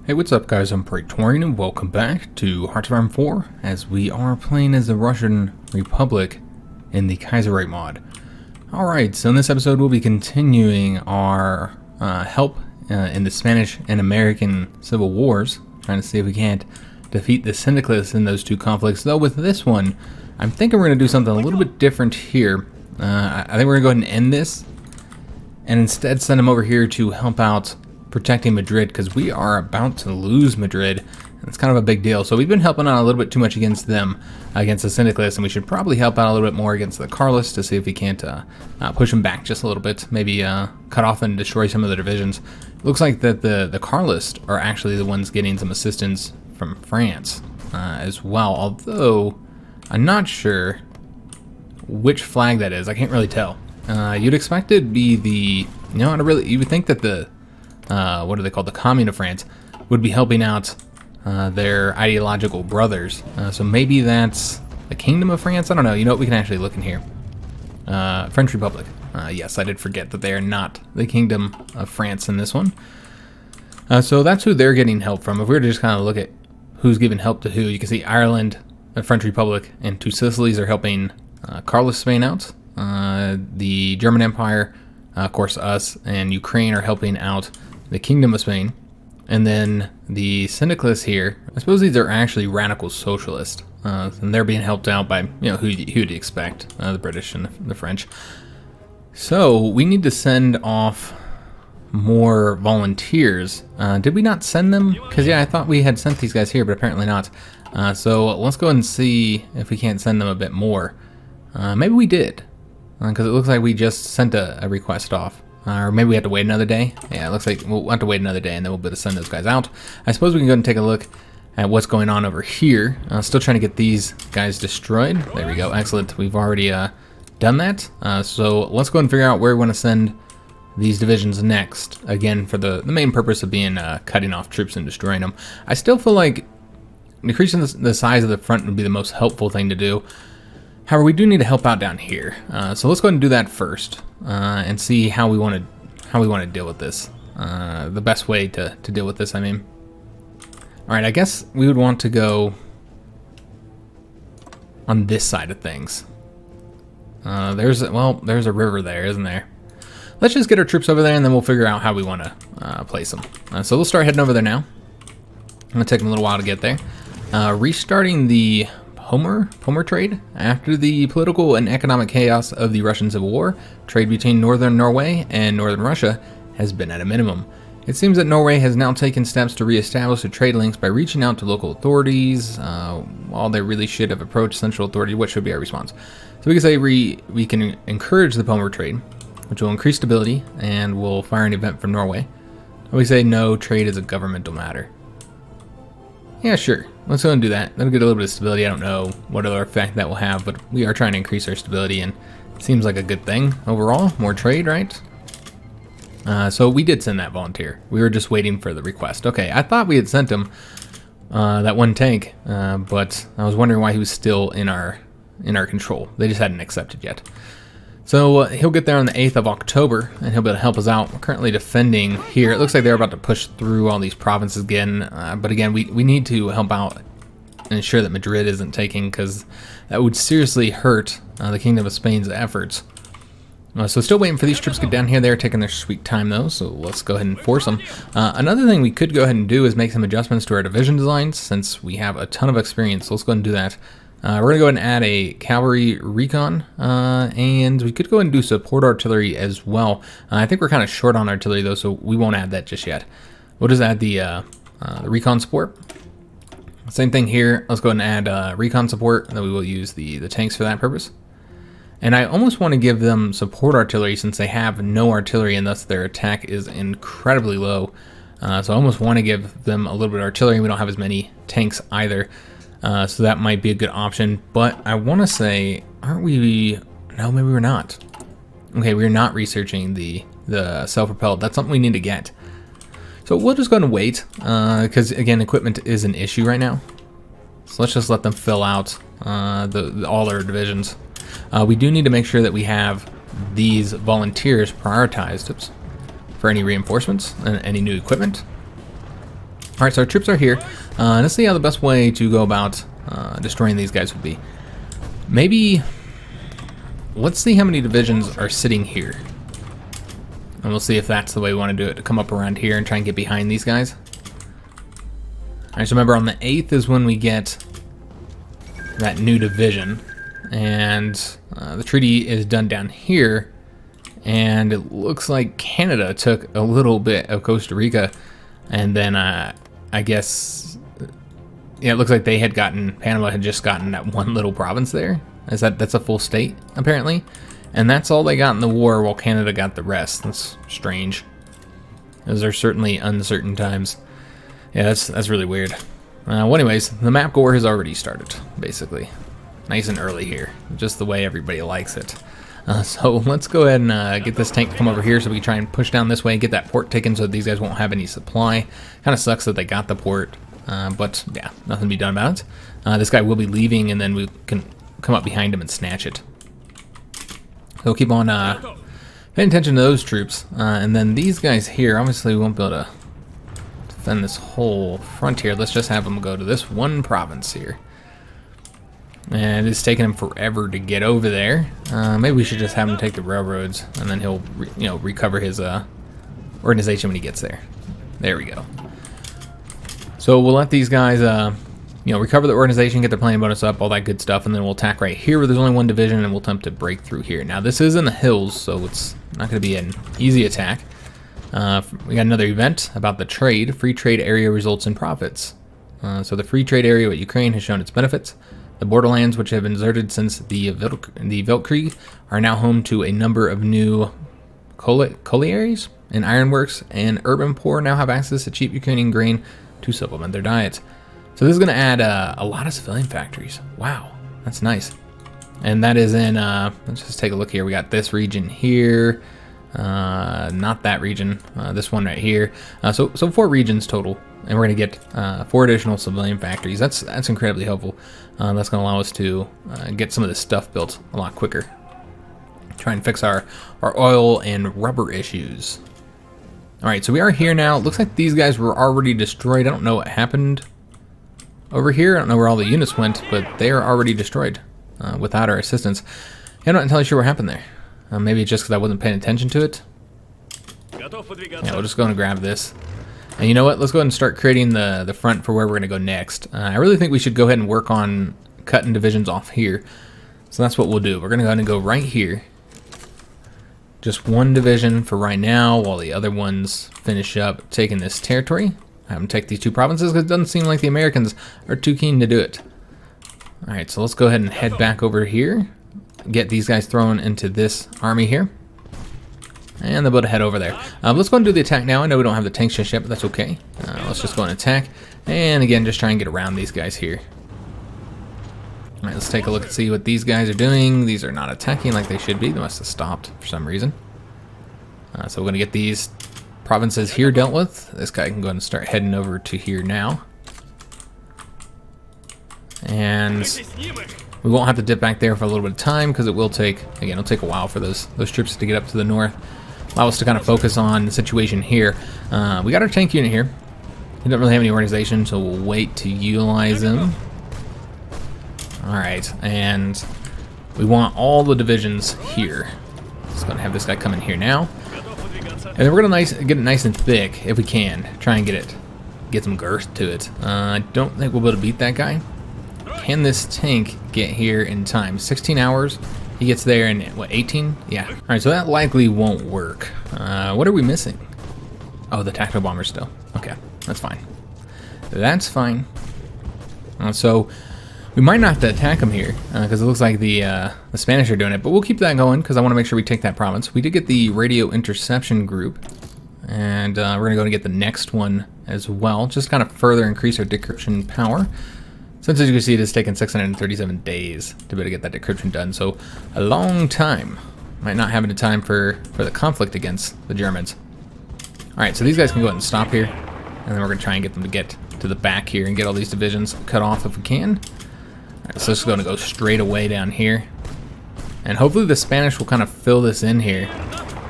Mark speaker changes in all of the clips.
Speaker 1: Hey, what's up guys, I'm Praetorian and welcome back to Hearts of Iron 4 as we are playing as the Russian Republic in the Kaiserreich mod. Alright, so in this episode we'll be continuing our help in the Spanish and American Civil Wars, trying to see if we can't defeat the Syndicalists in those two conflicts, though with this one, I'm thinking we're going to do something a little bit different here. I think we're going to go ahead and end this and instead send them over here to help out protecting Madrid, because we are about to lose Madrid, and it's kind of a big deal. So we've been helping out a little bit too much against them, against the Syndicalists, and we should probably help out a little bit more against the Carlists to see if we can't push them back just a little bit, maybe cut off and destroy some of the divisions. It looks like that the Carlists are actually the ones getting some assistance from France as well, although I'm not sure which flag that is. I can't really tell. You'd expect it to be the, you would think that the what are they called? The Commune of France would be helping out their ideological brothers. So maybe that's the Kingdom of France? I don't know. You know what? We can actually look in here. French Republic. Yes, I did forget that they are not the Kingdom of France in this one. So that's who they're getting help from. If we were to just kind of look at who's giving help to who, you can see Ireland, the French Republic, and Two Sicilies are helping Carlist Spain out. The German Empire, of course us, and Ukraine are helping out the Kingdom of Spain. And then the Syndicalists here, I suppose these are actually radical socialists, and they're being helped out by, who you'd expect, the British and the French. So we need to send off more volunteers. Did we not send them? Because yeah, I thought we had sent these guys here, but apparently not. So let's go and see if we can't send them a bit more. Maybe we did, because it looks like we just sent a request off. Or maybe we have to wait another day. Yeah, it looks like we'll have to wait another day and then we'll be able to send those guys out. I suppose we can go and take a look at what's going on over here. Still trying to get these guys destroyed. There we go. Excellent. We've already done that. So let's go and figure out where we want to send these divisions next. Again, for the main purpose of being cutting off troops and destroying them. I still feel like decreasing the size of the front would be the most helpful thing to do. However, we do need to help out down here, so let's go ahead and do that first, and see how we want to deal with this. The best way to deal with this, I mean. All right, I guess we would want to go on this side of things. There's a river there, isn't there? Let's just get our troops over there, and then we'll figure out how we want to place them. So we'll start heading over there now. It's gonna take them a little while to get there. Restarting the Homer trade. After the political and economic chaos of the Russian Civil War, trade between northern Norway and northern Russia has been at a minimum. It seems that Norway has now taken steps to reestablish the trade links by reaching out to local authorities. While they really should have approached central authority, what should be our response? So we can say we can encourage the Homer trade, which will increase stability and will fire an event from Norway. Or we say no, trade is a governmental matter. Yeah, sure. Let's go and do that. That'll get a little bit of stability. I don't know what other effect that will have, but we are trying to increase our stability, and it seems like a good thing overall. More trade, right? So we did send that volunteer. We were just waiting for the request. Okay, I thought we had sent him that one tank, but I was wondering why he was still in our control. They just hadn't accepted yet. So he'll get there on the 8th of October, and he'll be able to help us out. We're currently defending here. It looks like they're about to push through all these provinces again. But again, we need to help out and ensure that Madrid isn't taken, because that would seriously hurt the Kingdom of Spain's efforts. So still waiting for these troops to get down here. They're taking their sweet time, though, so let's go ahead and force them. Another thing we could go ahead and do is make some adjustments to our division designs, since we have a ton of experience. So let's go ahead and do that. We're going to go ahead and add a cavalry recon, and we could go ahead and do support artillery as well. I think we're kind of short on artillery, though, so we won't add that just yet. We'll just add the recon support. Same thing here. Let's go ahead and add recon support, and then we will use the tanks for that purpose. And I almost want to give them support artillery, since they have no artillery, and thus their attack is incredibly low. So I almost want to give them a little bit of artillery. We don't have as many tanks either. So that might be a good option, but I want to say, aren't we? No, maybe we're not. Okay, we're not researching the self-propelled. That's something we need to get. So we'll just go ahead and wait, because again, equipment is an issue right now. So let's just let them fill out all their divisions. We do need to make sure that we have these volunteers prioritized for any reinforcements and any new equipment. Alright, so our troops are here. Let's see how the best way to go about destroying these guys would be. Maybe, let's see how many divisions are sitting here. And we'll see if that's the way we want to do it, to come up around here and try and get behind these guys. Alright, so remember on the 8th is when we get that new division. And the treaty is done down here. And it looks like Canada took a little bit of Costa Rica. And then I guess, yeah, it looks like they had gotten, Panama had just gotten that one little province there. That's a full state, apparently. And that's all they got in the war, while Canada got the rest. That's strange. Those are certainly uncertain times. Yeah, that's really weird. Well, anyways, the map war has already started, basically. Nice and early here, just the way everybody likes it. So let's go ahead and get this tank to come over here so we can try and push down this way and get that port taken so that these guys won't have any supply. Kind of sucks that they got the port, but yeah, nothing to be done about it. This guy will be leaving, and then we can come up behind him and snatch it. So we'll keep on paying attention to those troops. And then these guys here, obviously we won't be able to defend this whole frontier. Let's just have them go to this one province here. And it's taking him forever to get over there. Maybe we should just have him take the railroads, and then he'll, recover his organization when he gets there. There we go. So we'll let these guys, recover the organization, get their planning bonus up, all that good stuff, and then we'll attack right here where there's only one division, and we'll attempt to break through here. Now this is in the hills, so it's not going to be an easy attack. We got another event about the trade. Free trade area results in profits. So the free trade area with Ukraine has shown its benefits. The borderlands, which have been deserted since the Weltkrieg, are now home to a number of new collieries and ironworks, and urban poor now have access to cheap Ukrainian grain to supplement their diets. So this is going to add a lot of civilian factories. Wow, that's nice. And that is in, let's just take a look here. We got this region here, not that region, this one right here. So 4 regions total. And we're going to get 4 additional civilian factories. That's incredibly helpful. That's going to allow us to get some of this stuff built a lot quicker. Try and fix our oil and rubber issues. Alright, so we are here now. It looks like these guys were already destroyed. I don't know what happened over here. I don't know where all the units went, but they are already destroyed without our assistance. I'm not entirely sure what happened there. Maybe it's just because I wasn't paying attention to it. Yeah, we'll just go and grab this. And you know what? Let's go ahead and start creating the front for where we're going to go next. I really think we should go ahead and work on cutting divisions off here. So that's what we'll do. We're going to go ahead and go right here. Just one division for right now while the other ones finish up taking this territory. Have them take these 2 provinces because it doesn't seem like the Americans are too keen to do it. Alright, so let's go ahead and head back over here. Get these guys thrown into this army here. And they're able to head over there. Let's go and do the attack now. I know we don't have the tanks just yet, but that's okay. Let's just go and attack. And again, just try and get around these guys here. Alright, let's take a look and see what these guys are doing. These are not attacking like they should be. They must have stopped for some reason. So we're going to get these provinces here dealt with. This guy can go ahead and start heading over to here now. And we won't have to dip back there for a little bit of time because it will take, again, it'll take a while for those troops to get up to the north. Allow us to kind of focus on the situation here. We got our tank unit here. We don't really have any organization, so we'll wait to utilize them. Alright, and we want all the divisions here. Just gonna have this guy come in here now. And then we're gonna get it nice and thick if we can. Try and get some girth to it. I don't think we'll be able to beat that guy. Can this tank get here in time? 16 hours. He gets there in, what, 18? Yeah. All right, so that likely won't work. What are we missing? Oh, the tactical bomber still. Okay, that's fine. That's fine. So we might not have to attack him here because it looks like the Spanish are doing it, but we'll keep that going because I want to make sure we take that province. We did get the radio interception group, and we're going to go and get the next one as well, just kind of further increase our decryption power. Since, as you can see, it has taken 637 days to be able to get that decryption done, so a long time. Might not have any time for the conflict against the Germans. Alright, so these guys can go ahead and stop here, and then we're going to try and get them to get to the back here and get all these divisions cut off if we can. Alright, so this is going to go straight away down here. And hopefully the Spanish will kind of fill this in here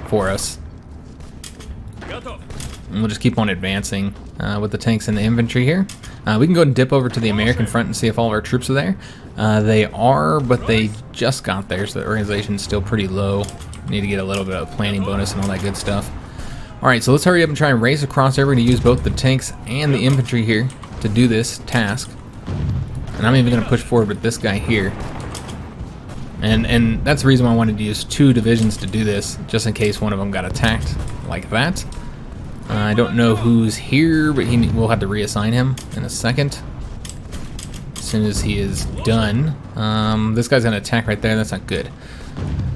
Speaker 1: for us. And we'll just keep on advancing with the tanks and the infantry here. We can go and dip over to the American front and see if all of our troops are there. They are, but they just got there, so the organization's still pretty low. Need to get a little bit of a planning bonus and all that good stuff. Alright, so let's hurry up and try and race across there. We're going to use both the tanks and the infantry here to do this task. And I'm even going to push forward with this guy here. And that's the reason why I wanted to use 2 divisions to do this, just in case one of them got attacked like that. I don't know who's here, but we'll have to reassign him in a second. As soon as he is done. This guy's going to attack right there. That's not good.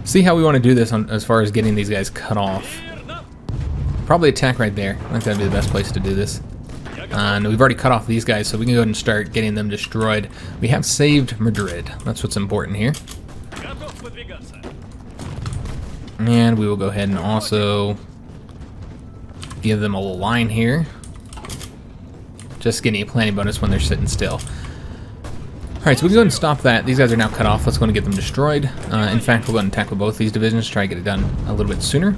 Speaker 1: See how we want to do this as far as getting these guys cut off. Probably attack right there. I think that'd be the best place to do this. And we've already cut off these guys, so we can go ahead and start getting them destroyed. We have saved Madrid. That's what's important here. And we will go ahead and also give them a line here. Just getting a planning bonus when they're sitting still. Alright, so we can go ahead and stop that. These guys are now cut off. Let's go and get them destroyed. In fact, we'll go ahead and tackle both these divisions, try to get it done a little bit sooner.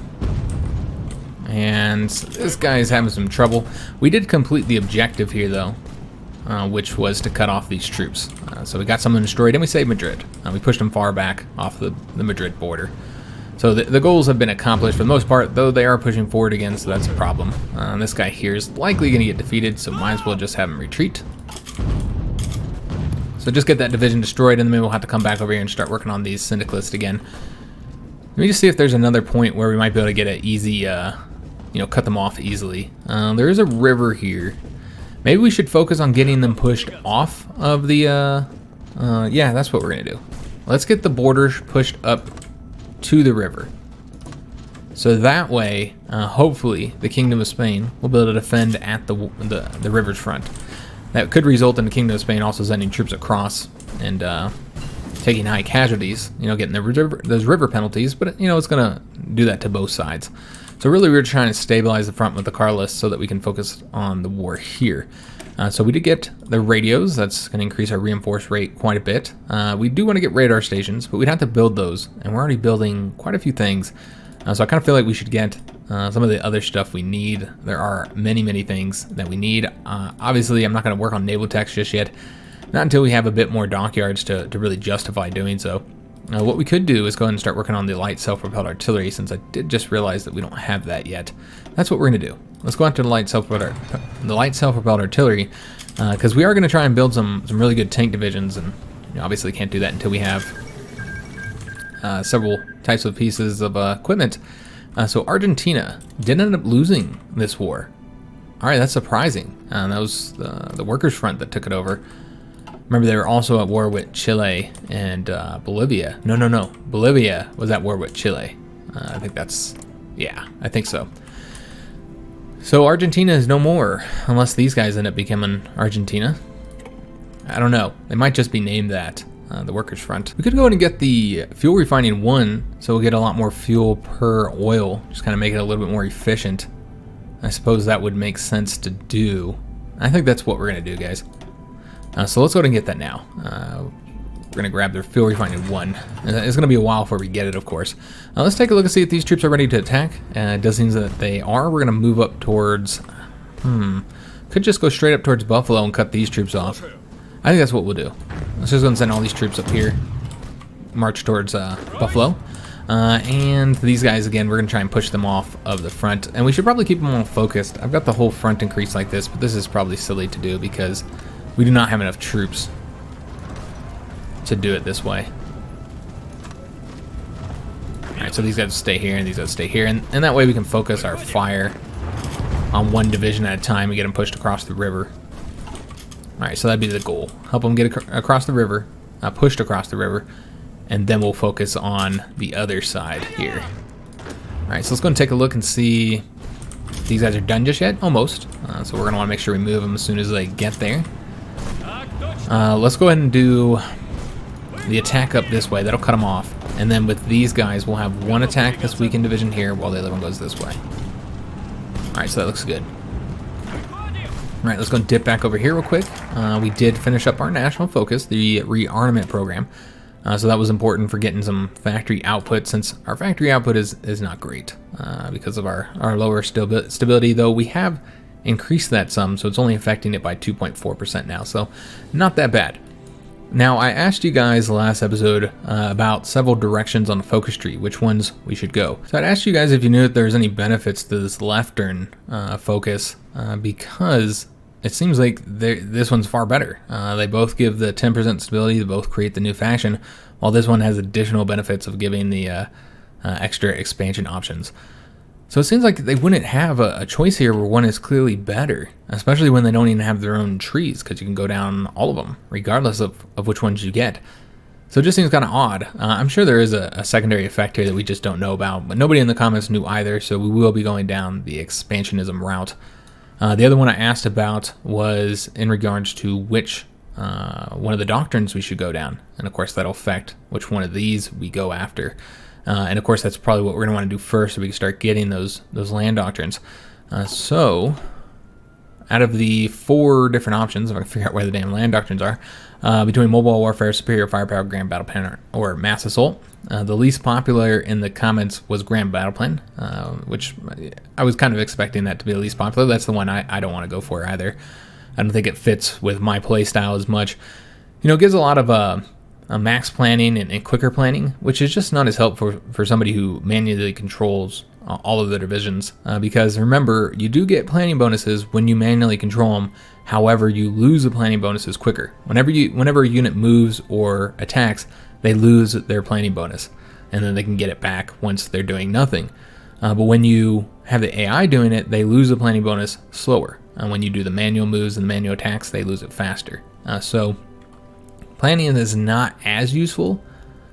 Speaker 1: And this guy's having some trouble. We did complete the objective here, though, which was to cut off these troops. So we got some of them destroyed, and we saved Madrid. We pushed them far back off the Madrid border. So the goals have been accomplished for the most part, though they are pushing forward again, so that's a problem. This guy here is likely going to get defeated, so might as well just have him retreat. So just get that division destroyed, and then we'll have to come back over here and start working on these syndicalists again. Let me just see if there's another point where we might be able to get an easy, cut them off easily. There is a river here. Maybe we should focus on getting them pushed off of the, yeah, that's what we're going to do. Let's get the borders pushed up to the river. So that way, hopefully, the Kingdom of Spain will be able to defend at the river's front. That could result in the Kingdom of Spain also sending troops across and taking high casualties, getting those river penalties, but, it's going to do that to both sides. So really, we're trying to stabilize the front with the Carlists so that we can focus on the war here. So we did get the radios. That's going to increase our reinforce rate quite a bit. We do want to get radar stations, but we'd have to build those, and we're already building quite a few things. So I kind of feel like we should get some of the other stuff we need. There are many, many things that we need. Obviously, I'm not going to work on naval techs just yet. Not until we have a bit more dockyards to really justify doing so. What we could do is go ahead and start working on the light self-propelled artillery, since I did just realize that we don't have that yet. That's what we're going to do. Let's go after the light self-propelled artillery, because we are going to try and build some really good tank divisions, and obviously can't do that until we have several types of pieces of equipment. So Argentina did end up losing this war. All right, that's surprising. That was the Workers' Front that took it over. Remember, they were also at war with Chile and Bolivia. No. Bolivia was at war with Chile. I think that's, yeah, I think so. So Argentina is no more, unless these guys end up becoming Argentina. I don't know. They might just be named that, the Workers' Front. We could go in and get the fuel refining 1, so we'll get a lot more fuel per oil. Just kind of make it a little bit more efficient. I suppose that would make sense to do. I think that's what we're going to do, guys. So let's go ahead and get that now. We're going to grab their fuel refining 1. And it's going to be a while before we get it, of course. Let's take a look and see if these troops are ready to attack. It does seem that they are. We're going to move up towards... Could just go straight up towards Buffalo and cut these troops off. I think that's what we'll do. Let's just go and send all these troops up here. March towards Buffalo. And these guys, again, we're going to try and push them off of the front. And we should probably keep them all focused. I've got the whole front increased like this, but this is probably silly to do because we do not have enough troops to do it this way. Alright, so these guys stay here and these guys stay here. And that way we can focus our fire on one division at a time and get them pushed across the river. Alright, so that'd be the goal. Help them get across the river, pushed across the river, and then we'll focus on the other side here. Alright, so let's go and take a look and see if these guys are done just yet. Almost. So we're going to want to make sure we move them as soon as they get there. Let's go ahead and do the attack up this way. That'll cut them off. And then with these guys, we'll have one attack this weekend division here while the other one goes this way. Alright, so that looks good. Alright, let's go and dip back over here real quick. We did finish up our national focus, the rearmament program. So that was important for getting some factory output, since our factory output is not great because of our lower stability, though we have increased that some, so it's only affecting it by 2.4% now, so not that bad. Now, I asked you guys last episode about several directions on the focus tree, which ones we should go. So I'd asked you guys if you knew if there's any benefits to this left turn focus, because it seems like this one's far better. They both give the 10% stability, they both create the new faction, while this one has additional benefits of giving the extra expansion options. So it seems like they wouldn't have a choice here where one is clearly better, especially when they don't even have their own trees, because you can go down all of them, regardless of which ones you get. So it just seems kind of odd. I'm sure there is a secondary effect here that we just don't know about, but nobody in the comments knew either, so we will be going down the expansionism route. The other one I asked about was in regards to which one of the doctrines we should go down, and of course that'll affect which one of these we go after. And of course, that's probably what we're going to want to do first, so we can start getting those land doctrines. So, out of the 4 different options, if I can figure out where the damn land doctrines are, between mobile warfare, superior firepower, grand battle plan, or mass assault, the least popular in the comments was grand battle plan, which I was kind of expecting that to be the least popular. That's the one I don't want to go for either. I don't think it fits with my playstyle as much. You know, it gives a lot of max planning and quicker planning, which is just not as helpful for somebody who manually controls all of the divisions. Because remember, you do get planning bonuses when you manually control them. However, you lose the planning bonuses quicker. Whenever a unit moves or attacks, they lose their planning bonus, and then they can get it back once they're doing nothing. But when you have the AI doing it, they lose the planning bonus slower. When you do the manual moves and the manual attacks, they lose it faster. So planning is not as useful.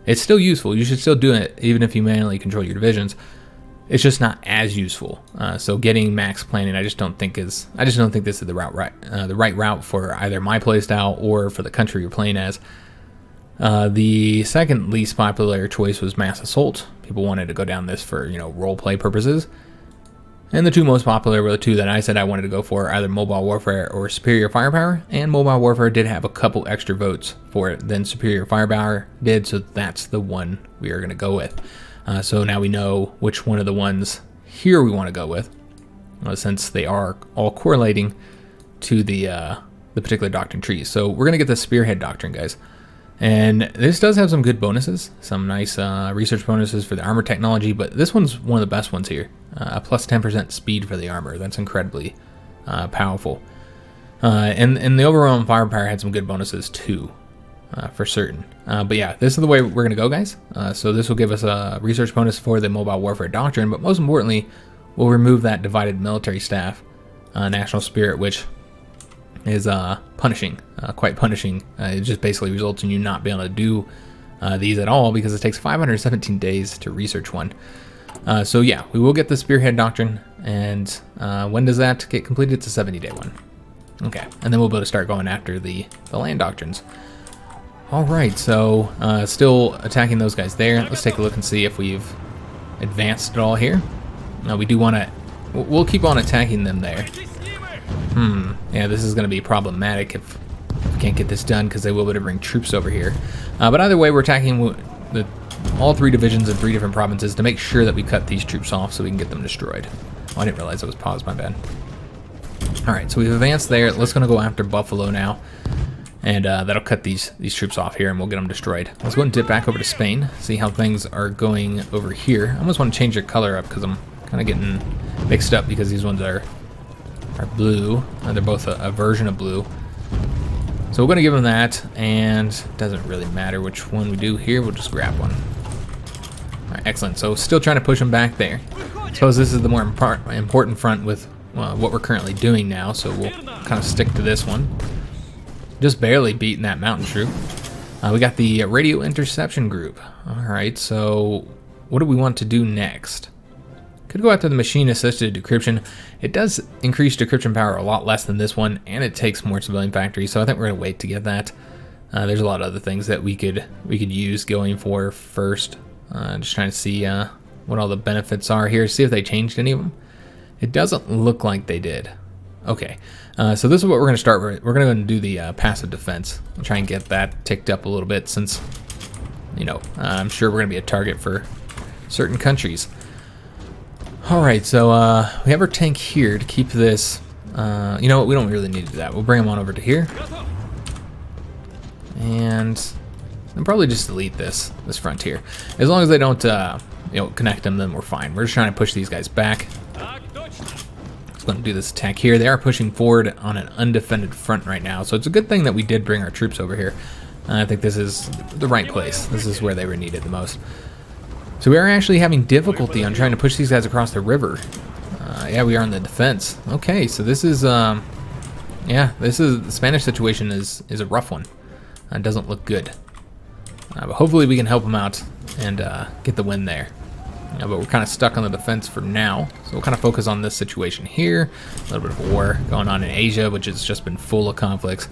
Speaker 1: It's still useful. You should still do it even if you manually control your divisions. It's just not as useful. So getting max planning, I just don't think this is the right route for either my playstyle or for the country you're playing as. The second least popular choice was mass assault. People wanted to go down this for role play purposes. And the 2 most popular were the 2 that I said I wanted to go for, either mobile warfare or superior firepower. And mobile warfare did have a couple extra votes for it than superior firepower did, so that's the one we are going to go with. So now we know which one of the ones here we want to go with, since they are all correlating to the particular doctrine trees. So we're going to get the Spearhead Doctrine, guys. And this does have some good bonuses, some nice research bonuses for the armor technology, but this one's one of the best ones here. A plus 10% speed for the armor. That's incredibly powerful. And the overall firepower had some good bonuses too, for certain. But yeah, this is the way we're going to go, guys. So this will give us a research bonus for the mobile warfare doctrine, but most importantly, we'll remove that divided military staff, national spirit, which is punishing, quite punishing. It just basically results in you not being able to do these at all, because it takes 517 days to research one. So yeah, we will get the Spearhead Doctrine, and when does that get completed? It's a 70-day one. Okay, and then we'll be able to start going after the land doctrines. Alright, so still attacking those guys there. Let's take a look and see if we've advanced at all here. We do want to... We'll keep on attacking them there. Yeah, this is going to be problematic if we can't get this done, because they will be able to bring troops over here. But either way, we're attacking all 3 divisions in 3 different provinces to make sure that we cut these troops off so we can get them destroyed. Oh, I didn't realize it was paused, my bad. Alright, so we've advanced there. Let's go after Buffalo now. And that'll cut these troops off here, and we'll get them destroyed. Let's go and dip back over to Spain, see how things are going over here. I almost want to change their color up, because I'm kind of getting mixed up, because these ones are blue. They're both a version of blue. So we're going to give them that, and it doesn't really matter which one we do here. We'll just grab one. All right, excellent. So still trying to push them back there. I suppose this is the more important front with what we're currently doing now, so we'll kind of stick to this one. Just barely beating that mountain troop. We got the radio interception group. All right, so what do we want to do next? Could go after the machine-assisted decryption. It does increase decryption power a lot less than this one, and it takes more civilian factories, so I think we're going to wait to get that. There's a lot of other things that we could use going for first. Just trying to see what all the benefits are here, see if they changed any of them. It doesn't look like they did. Okay, so this is what we're going to start with. We're going to do the passive defense and try and get that ticked up a little bit, since you know, I'm sure we're going to be a target for certain countries. Alright, so we have our tank here to keep this. You know what, we don't really need to do that. We'll bring them on over to here. And probably just delete this frontier. As long as they don't, you know, connect them, then we're fine. We're just trying to push these guys back. Just going to do this attack here. They are pushing forward on an undefended front right now, so it's a good thing that we did bring our troops over here. I think this is the right place. This is where they were needed the most. So we are actually having difficulty on trying to push these guys across the river. Yeah, we are in the defense. Okay, so this is, yeah, this is, the Spanish situation is a rough one. It doesn't look good. But hopefully we can help them out and get the win there. But we're kind of stuck on the defense for now, so we'll kind of focus on this situation here. A little bit of war going on in Asia, which has just been full of conflicts.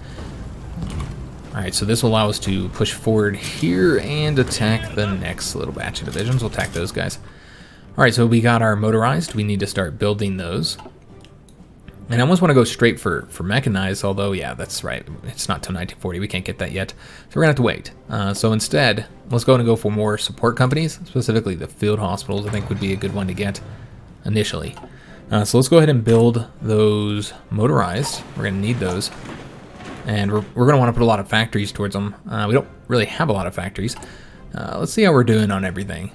Speaker 1: Alright, so this will allow us to push forward here and attack the next little batch of divisions. We'll attack those guys. Alright, so we got our motorized. We need to start building those. And I almost want to go straight for mechanized, although, yeah, that's right. It's not till 1940. We can't get that yet. So we're going to have to wait. So instead, let's go for more support companies, specifically the field hospitals, I think would be a good one to get initially. So let's go ahead and build those motorized. We're going to need those. And we're going to want to put a lot of factories towards them. We don't really have a lot of factories. Let's see how we're doing on everything.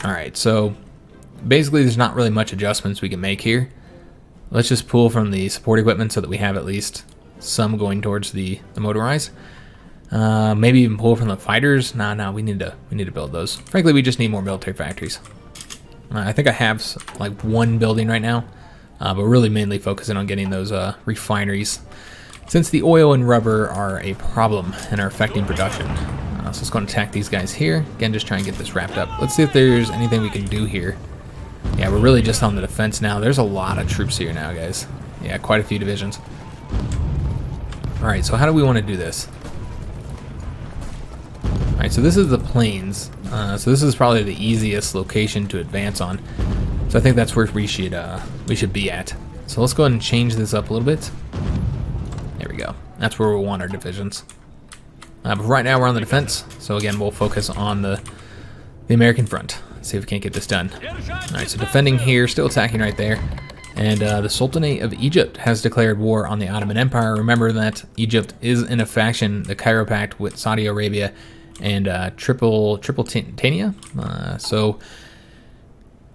Speaker 1: Alright, so basically there's not really much adjustments we can make here. Let's just pull from the support equipment so that we have at least some going towards the motorized. Maybe even pull from the fighters. No, we need to build those. Frankly, we just need more military factories. I think I have like one building right now, but really mainly focusing on getting those refineries, since the oil and rubber are a problem and are affecting production. So let's go and attack these guys here. Again, just try and get this wrapped up. Let's see if there's anything we can do here. Yeah, we're really just on the defense now. There's a lot of troops here now, guys. Yeah, quite a few divisions. Alright, so how do we want to do this? Alright, so this is the plains. So this is probably the easiest location to advance on. So I think that's where we should be at. So let's go ahead and change this up a little bit. There we go. That's where we want our divisions. But right now we're on the defense. So again, we'll focus on the American front. See if we can't get this done. Alright, so defending here, still attacking right there. And the Sultanate of Egypt has declared war on the Ottoman Empire. Remember that Egypt is in a faction, the Cairo Pact with Saudi Arabia and Tripolitania. So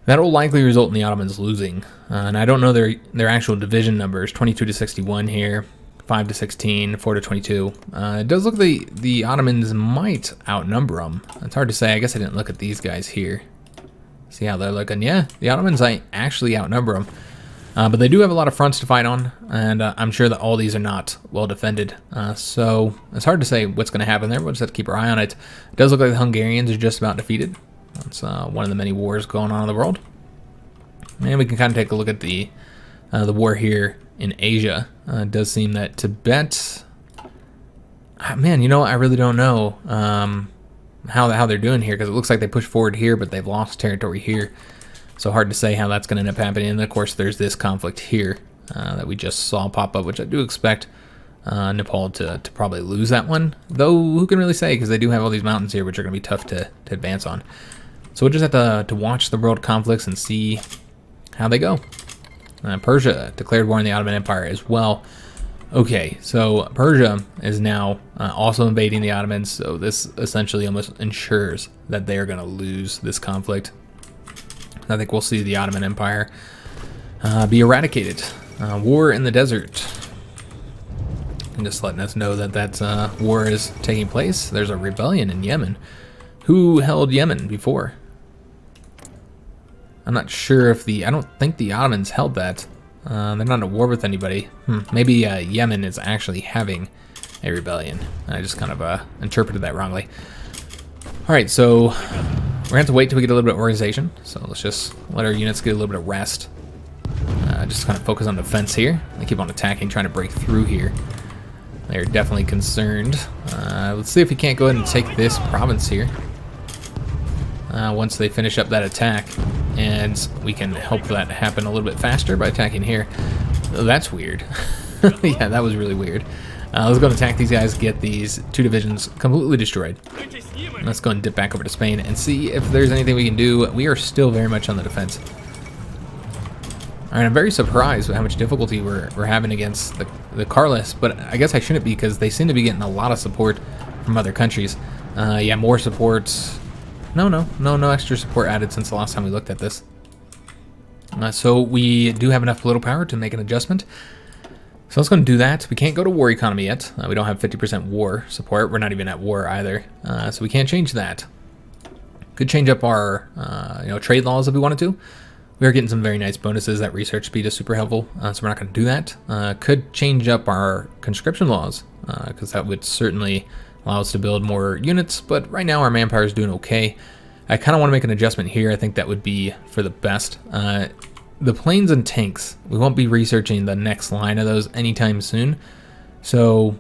Speaker 1: that will likely result in the Ottomans losing. And I don't know their actual division numbers, 22 to 61 here, 5 to 16, 4 to 22. It does look the Ottomans might outnumber them. It's hard to say. I guess I didn't look at these guys here. See how they're looking. Yeah, the Ottomans actually outnumber them. But they do have a lot of fronts to fight on, and I'm sure that all these are not well defended. So it's hard to say what's going to happen there. We'll just have to keep our eye on it. It does look like the Hungarians are just about defeated. That's one of the many wars going on in the world. And we can kind of take a look at the war here in Asia. It does seem that Tibet... man, you know, I really don't know how they're doing here, because it looks like they pushed forward here, but they've lost territory here. So hard to say how that's going to end up happening. And of course, there's this conflict here that we just saw pop up, which I do expect Nepal to probably lose that one. Though, who can really say, because they do have all these mountains here, which are going to be tough to advance on. So we'll just have to watch the world conflicts and see how they go. Persia declared war on the Ottoman Empire as well. Okay, so Persia is now also invading the Ottomans, so this essentially almost ensures that they are going to lose this conflict. I think we'll see the Ottoman Empire be eradicated. War in the desert. And just letting us know that war is taking place. There's a rebellion in Yemen. Who held Yemen before? I'm not sure if I don't think the Ottomans held that. They're not at war with anybody. Maybe Yemen is actually having a rebellion. I just kind of interpreted that wrongly. Alright, so we're going to have to wait till we get a little bit of organization. So let's just let our units get a little bit of rest. Just kind of focus on defense here. They keep on attacking, trying to break through here. They're definitely concerned. Let's see if we can't go ahead and take this province here. Once they finish up that attack. And we can help that happen a little bit faster by attacking here. Oh, that's weird. Yeah, that was really weird. Let's go and attack these guys, get these 2 divisions completely destroyed. Let's go and dip back over to Spain and see if there's anything we can do. We are still very much on the defense. Alright, I'm very surprised with how much difficulty we're having against the Carlists, but I guess I shouldn't be because they seem to be getting a lot of support from other countries. Yeah, more supports. No extra support added since the last time we looked at this. So we do have enough political power to make an adjustment. So let's go and do that. We can't go to war economy yet. We don't have 50% war support. We're not even at war either. So we can't change that. Could change up our trade laws if we wanted to. We are getting some very nice bonuses. That research speed is super helpful, so we're not going to do that. Could change up our conscription laws, because that would certainly allow us to build more units, but right now our manpower is doing okay. I kind of want to make an adjustment here. I think that would be for the best. The planes and tanks, we won't be researching the next line of those anytime soon, so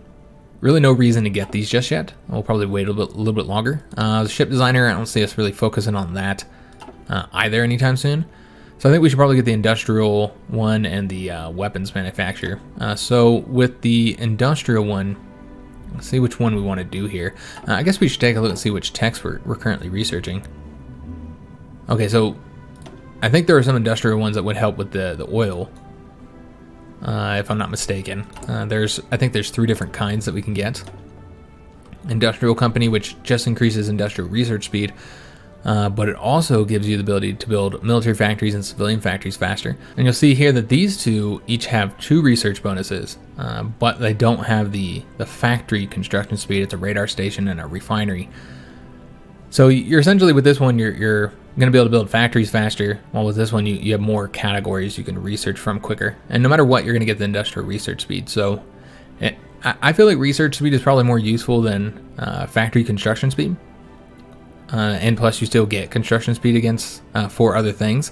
Speaker 1: really no reason to get these just yet. We'll probably wait a little bit longer. The ship designer, I don't see us really focusing on that either anytime soon. So I think we should probably get the industrial one and the weapons manufacturer. So with the industrial one, let's see which one we want to do here. I guess we should take a look and see which techs we're currently researching. Okay, so I think there are some industrial ones that would help with the oil, if I'm not mistaken. I think there's 3 different kinds that we can get. Industrial company, which just increases industrial research speed, but it also gives you the ability to build military factories and civilian factories faster. And you'll see here that these 2 each have 2 research bonuses, but they don't have the factory construction speed. It's a radar station and a refinery. So you're essentially, with this one, you're going to be able to build factories faster, while with this one you have more categories you can research from quicker. And no matter what, you're going to get the industrial research speed. So I feel like research speed is probably more useful than factory construction speed. And plus you still get construction speed against 4 other things.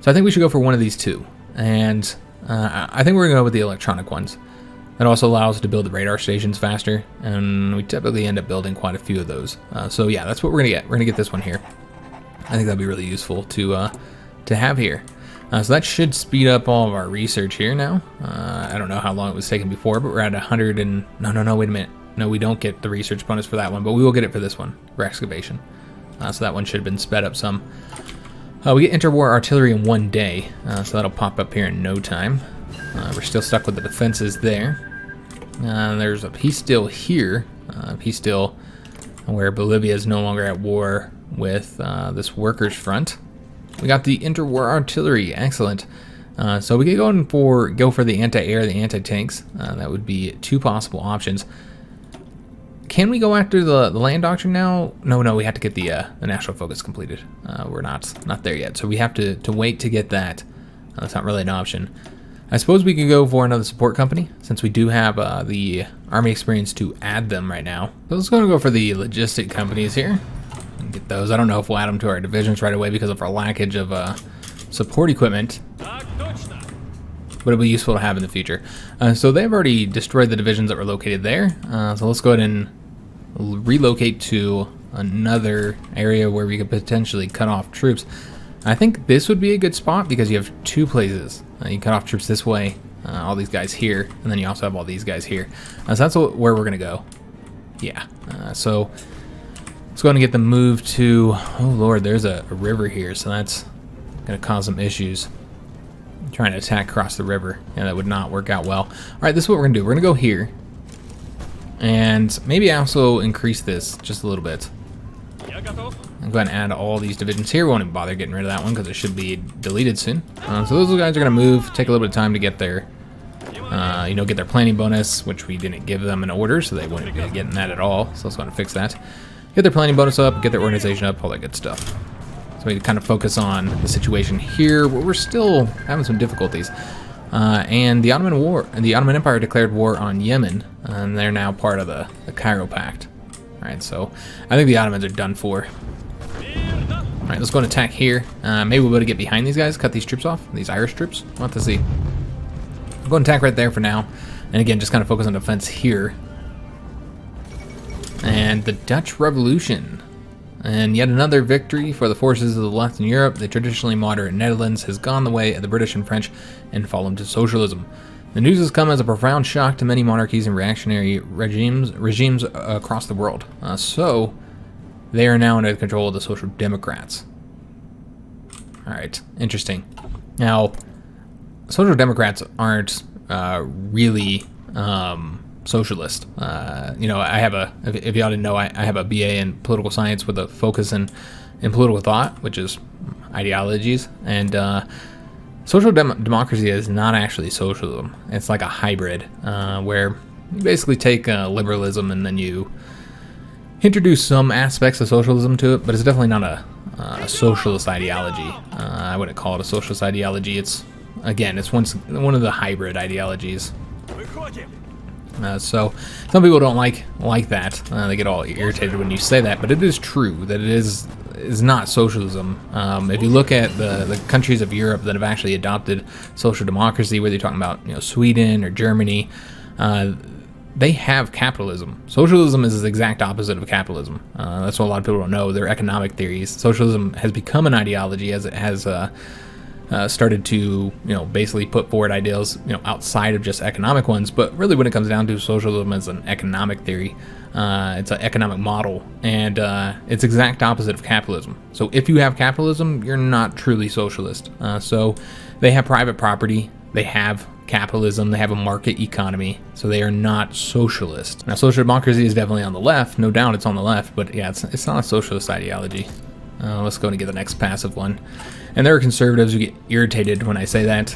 Speaker 1: So I think we should go for one of these 2. And I think we're going to go with the electronic ones. That also allows us to build the radar stations faster, and we typically end up building quite a few of those. So yeah, that's what we're going to get. We're going to get this one here. I think that'd be really useful to have here. So that should speed up all of our research here now. I don't know how long it was taking before, but we're at 100 and... No, wait a minute. No, we don't get the research bonus for that one, but we will get it for this one, for excavation. So that one should have been sped up some. We get interwar artillery in 1 day, so that'll pop up here in no time. We're still stuck with the defenses there. There's a peace deal here, peace deal where Bolivia is no longer at war with this workers' front. We got the interwar artillery, excellent. So we could go for the anti-air, the anti-tanks. That would be 2 possible options. Can we go after the land doctrine now? No, we have to get the national focus completed. We're not there yet, so we have to wait to get that. That's not really an option. I suppose we could go for another support company, since we do have the army experience to add them right now. So let's go for the logistic companies here. Get those. I don't know if we'll add them to our divisions right away because of our lackage of support equipment, but it'll be useful to have in the future. So they've already destroyed the divisions that were located there. So let's go ahead and relocate to another area where we could potentially cut off troops. I think this would be a good spot because you have 2 places. You can cut off troops this way, all these guys here, and then you also have all these guys here. So that's where we're going to go. Yeah, so let's go ahead and get them moved to... Oh lord, there's a river here, so that's going to cause some issues. I'm trying to attack across the river. Yeah, that would not work out well. Alright, this is what we're going to do. We're going to go here. And maybe also increase this just a little bit. I'm going to add all these divisions here. We won't even bother getting rid of that one because it should be deleted soon. So those guys are going to move, take a little bit of time to get their, get their planning bonus, which we didn't give them an order, so they wouldn't be getting that at all. So let's go and fix that. Get their planning bonus up, get their organization up, all that good stuff. So we kind of focus on the situation here, where we're still having some difficulties. And the Ottoman Empire declared war on Yemen, and they're now part of the Cairo Pact. Alright, so I think the Ottomans are done for. Alright, let's go and attack here. Maybe we'll be able to get behind these guys, cut these troops off, these Irish troops. We'll have to see. We'll go and attack right there for now. And again, just kind of focus on defense here. And the Dutch Revolution. And yet another victory for the forces of the left in Europe. The traditionally moderate Netherlands has gone the way of the British and French and fallen to socialism. The news has come as a profound shock to many monarchies and reactionary regimes across the world. So they are now under the control of the Social Democrats. All right, interesting. Now, Social Democrats aren't really socialist. You know, I have if y'all didn't know, I have a BA in political science with a focus in political thought, which is ideologies. And social democracy is not actually socialism. It's like a hybrid where you basically take liberalism and then you introduce some aspects of socialism to it, but it's definitely not a socialist ideology. I wouldn't call it a socialist ideology. It's, again, it's one of the hybrid ideologies. So some people don't like that. They get all irritated when you say that, but it is true that it is not socialism. If you look at the countries of Europe that have actually adopted social democracy, whether you're talking about Sweden or Germany, they have capitalism. Socialism is the exact opposite of capitalism. That's what a lot of people don't know. They're economic theories. Socialism has become an ideology as it has started to, basically put forward ideals, outside of just economic ones. But really, when it comes down to socialism as an economic theory, it's an economic model, and it's exact opposite of capitalism. So if you have capitalism, you're not truly socialist. So they have private property, they have capitalism, they have a market economy, so they are not socialist. Now, social democracy is definitely on the left, no doubt it's on the left, but yeah, it's not a socialist ideology. Let's go and get the next passive one. And there are conservatives who get irritated when I say that,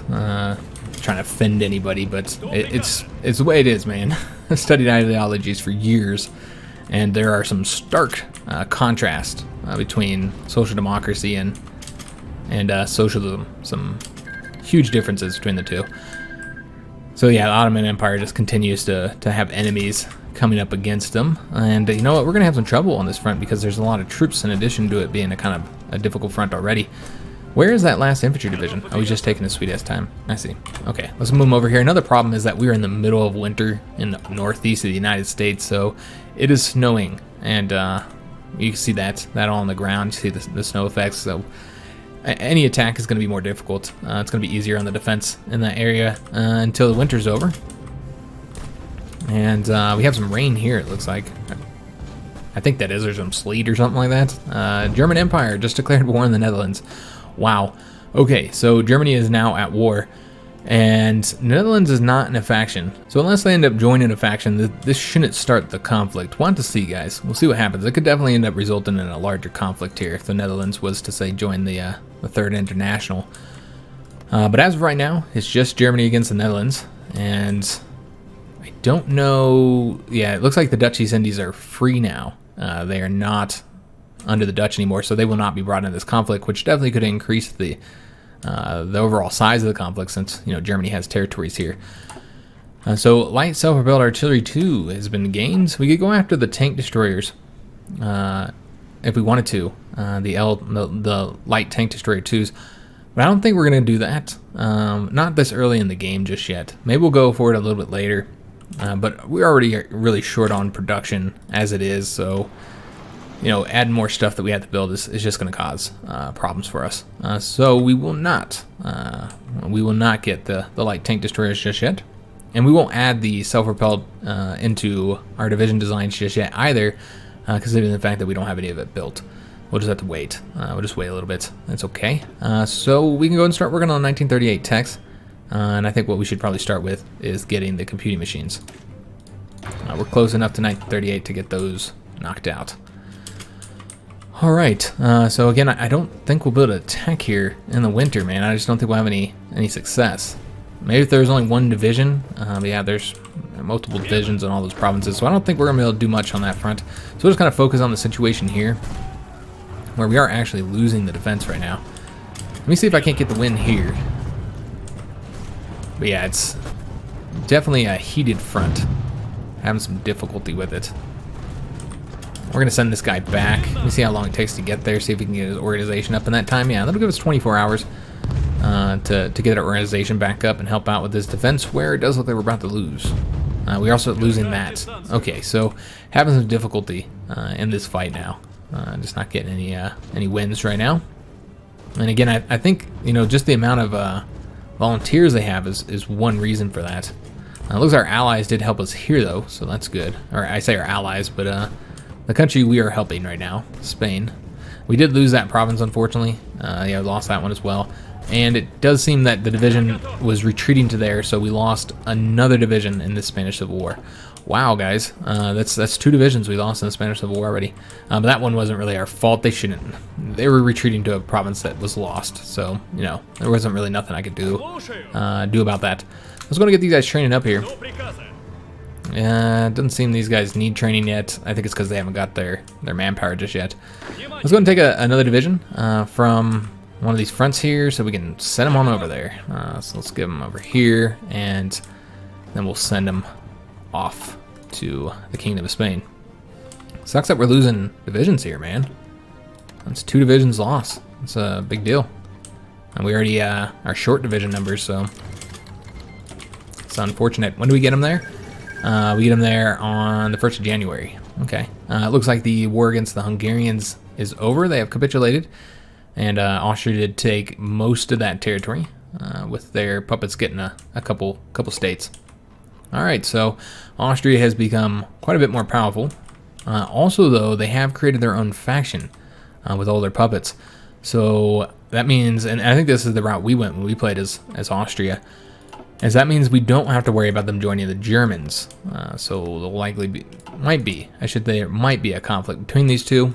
Speaker 1: trying to offend anybody, but it's the way it is, man. I've studied ideologies for years, and there are some stark contrast between social democracy and socialism. Some huge differences between the two. So yeah, the Ottoman Empire just continues to have enemies coming up against them, and you know what, we're gonna have some trouble on this front because there's a lot of troops in addition to it being a kind of a difficult front already. Where is that last infantry division? Oh, he's just taking his sweet ass time. I see. Okay, let's move him over here. Another problem is that we're in the middle of winter in the northeast of the United States, so it is snowing, and you can see that all on the ground. You see the snow effects, so any attack is going to be more difficult. It's going to be easier on the defense in that area until the winter's over. And we have some rain here, it looks like. I think that is, there's some sleet or something like that. German Empire just declared war on the Netherlands. Wow. Okay, so Germany is now at war, and the Netherlands is not in a faction. So unless they end up joining a faction, this shouldn't start the conflict. We'll have to see, guys. We'll see what happens. It could definitely end up resulting in a larger conflict here if the Netherlands was to, say, join the Third International. But as of right now, it's just Germany against the Netherlands, and I don't know. Yeah, it looks like the Dutch East Indies are free now. They are not under the Dutch anymore, so they will not be brought into this conflict, which definitely could increase the overall size of the conflict, since Germany has territories here. So light self-propelled artillery 2 has been gained. So we could go after the tank destroyers if we wanted to, the light tank destroyer 2s. But I don't think we're going to do that. Not this early in the game just yet. Maybe we'll go for it a little bit later. But we're already really short on production as it is, so adding more stuff that we have to build is just going to cause problems for us. So we will not get the light tank destroyers just yet, and we won't add the self-propelled into our division designs just yet either, considering the fact that we don't have any of it built. We'll just have to wait. We'll just wait a little bit. That's okay. So we can go and start working on 1938 techs. And I think what we should probably start with is getting the computing machines. We're close enough to 1938 to get those knocked out. Alright, so again, I don't think we'll be able to attack here in the winter, man. I just don't think we'll have any success. Maybe if there's only one division, but yeah, there's multiple divisions in all those provinces, so I don't think we're going to be able to do much on that front. So we'll just kind of focus on the situation here, where we are actually losing the defense right now. Let me see if I can't get the win here. But yeah, it's definitely a heated front. Having some difficulty with it. We're going to send this guy back. Let me see how long it takes to get there, see if we can get his organization up in that time. Yeah, that'll give us 24 hours to get our organization back up and help out with this defense, where it does look like we're about to lose. We're also losing that. Okay, so having some difficulty in this fight now. Just not getting any wins right now. And again, I think, just the amount of volunteers they have is one reason for that. It looks like our allies did help us here, though, so that's good. Or I say our allies, but the country we are helping right now, Spain. We did lose that province, unfortunately. Yeah, we lost that one as well. And it does seem that the division was retreating to there, so we lost another division in the Spanish Civil War. Wow, guys, that's 2 divisions we lost in the Spanish Civil War already. But that one wasn't really our fault. They were retreating to a province that was lost, so you know there wasn't really nothing I could do about that. Let's go and get these guys training up here. It doesn't seem these guys need training yet. I think it's because they haven't got their manpower just yet. Let's go and take another division from one of these fronts here so we can send them on over there. So let's give them over here, and then we'll send them off to the Kingdom of Spain. Sucks that we're losing divisions here, man. That's 2 divisions lost. It's a big deal. And we already are short division numbers, so it's unfortunate. When do we get them there? We get them there on the 1st of January. Okay. It looks like the war against the Hungarians is over. They have capitulated. And Austria did take most of that territory, with their puppets getting a couple states. Alright, so Austria has become quite a bit more powerful. Also, though, they have created their own faction with all their puppets. So that means, and I think this is the route we went when we played as Austria, as that means we don't have to worry about them joining the Germans. So there'll likely might be a conflict between these two.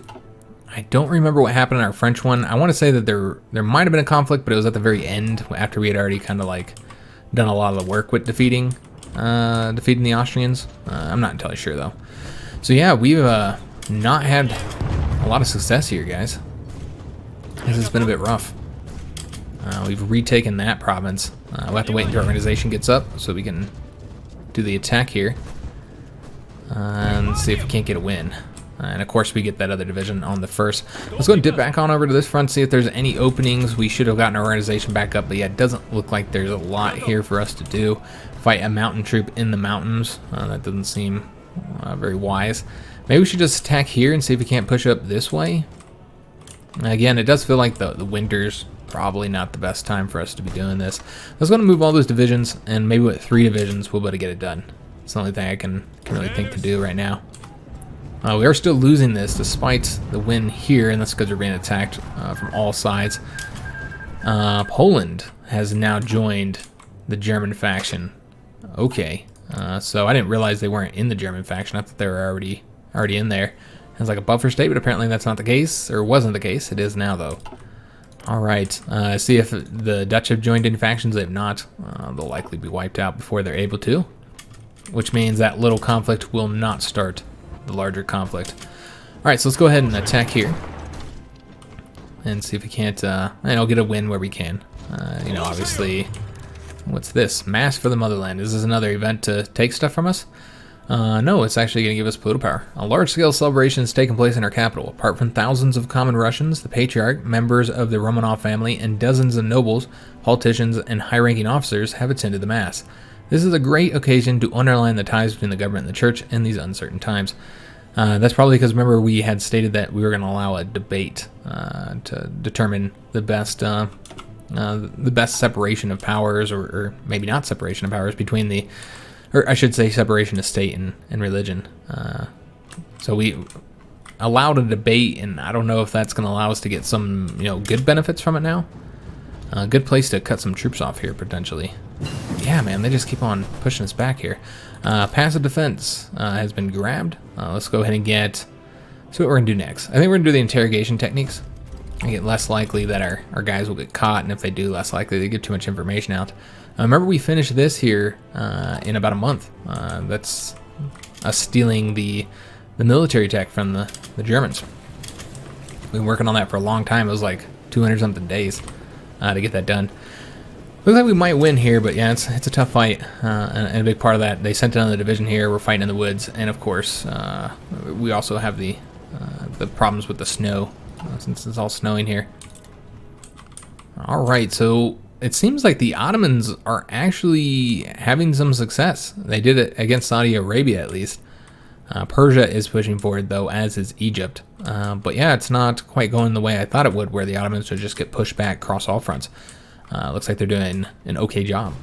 Speaker 1: I don't remember what happened in our French one. I want to say that there might have been a conflict, but it was at the very end after we had already kind of like done a lot of the work with defeating the Austrians. I'm not entirely sure though. So yeah, we've not had a lot of success here, guys. This has been a bit rough. We've retaken that province. We'll have to wait until our organization gets up so we can do the attack here and see if we can't get a win. And of course we get that other division on the 1st. Let's go and dip back on over to this front, see if there's any openings. We should have gotten our organization back up, but yeah, it doesn't look like there's a lot here for us to do. Fight a mountain troop in the mountains. That doesn't seem very wise. Maybe we should just attack here and see if we can't push up this way. Again, it does feel like the winter's probably not the best time for us to be doing this. Let's go and move all those divisions, and maybe with 3 divisions we'll be able to get it done. It's the only thing I can really think to do right now. We are still losing this despite the win here, and that's because we're being attacked from all sides. Poland has now joined the German faction. Okay, so I didn't realize they weren't in the German faction. I thought they were already in there. It's like a buffer state, but apparently that's not the case, or wasn't the case. It is now, though. All right, see if the Dutch have joined in factions. They have not. They'll likely be wiped out before they're able to, which means that little conflict will not start the larger conflict. All right, so let's go ahead and attack here and see if we can't get a win where we can. Obviously, what's this? Mass for the Motherland. Is this another event to take stuff from us? No, it's actually going to give us political power. A large-scale celebration has taken place in our capital. Apart from thousands of common Russians, the Patriarch, members of the Romanov family, and dozens of nobles, politicians, and high-ranking officers have attended the Mass. This is a great occasion to underline the ties between the government and the church in these uncertain times. That's probably because, remember, we had stated that we were going to allow a debate to determine the best separation of powers, or maybe not separation of powers, between or I should say separation of state and religion. So we allowed a debate, and I don't know if that's going to allow us to get some good benefits from it now. A good place to cut some troops off here, potentially. Yeah, man, they just keep on pushing us back here. Passive defense has been grabbed. Let's go ahead and see what we're going to do next. I think we're going to do the interrogation techniques. Make it less likely that our guys will get caught, and if they do, less likely they get too much information out. Remember, we finished this here in about a month. That's us stealing the military tech from the Germans. We've been working on that for a long time. It was like 200-something days to get that done. Looks like we might win here, but yeah, it's a tough fight, and a big part of that, they sent another division here. We're fighting in the woods, and of course, we also have the problems with the snow, since it's all snowing here. All right, so it seems like the Ottomans are actually having some success. They did it against Saudi Arabia, at least. Persia is pushing forward, though, as is Egypt. But yeah, it's not quite going the way I thought it would, where the Ottomans would just get pushed back across all fronts. Looks like they're doing an okay job.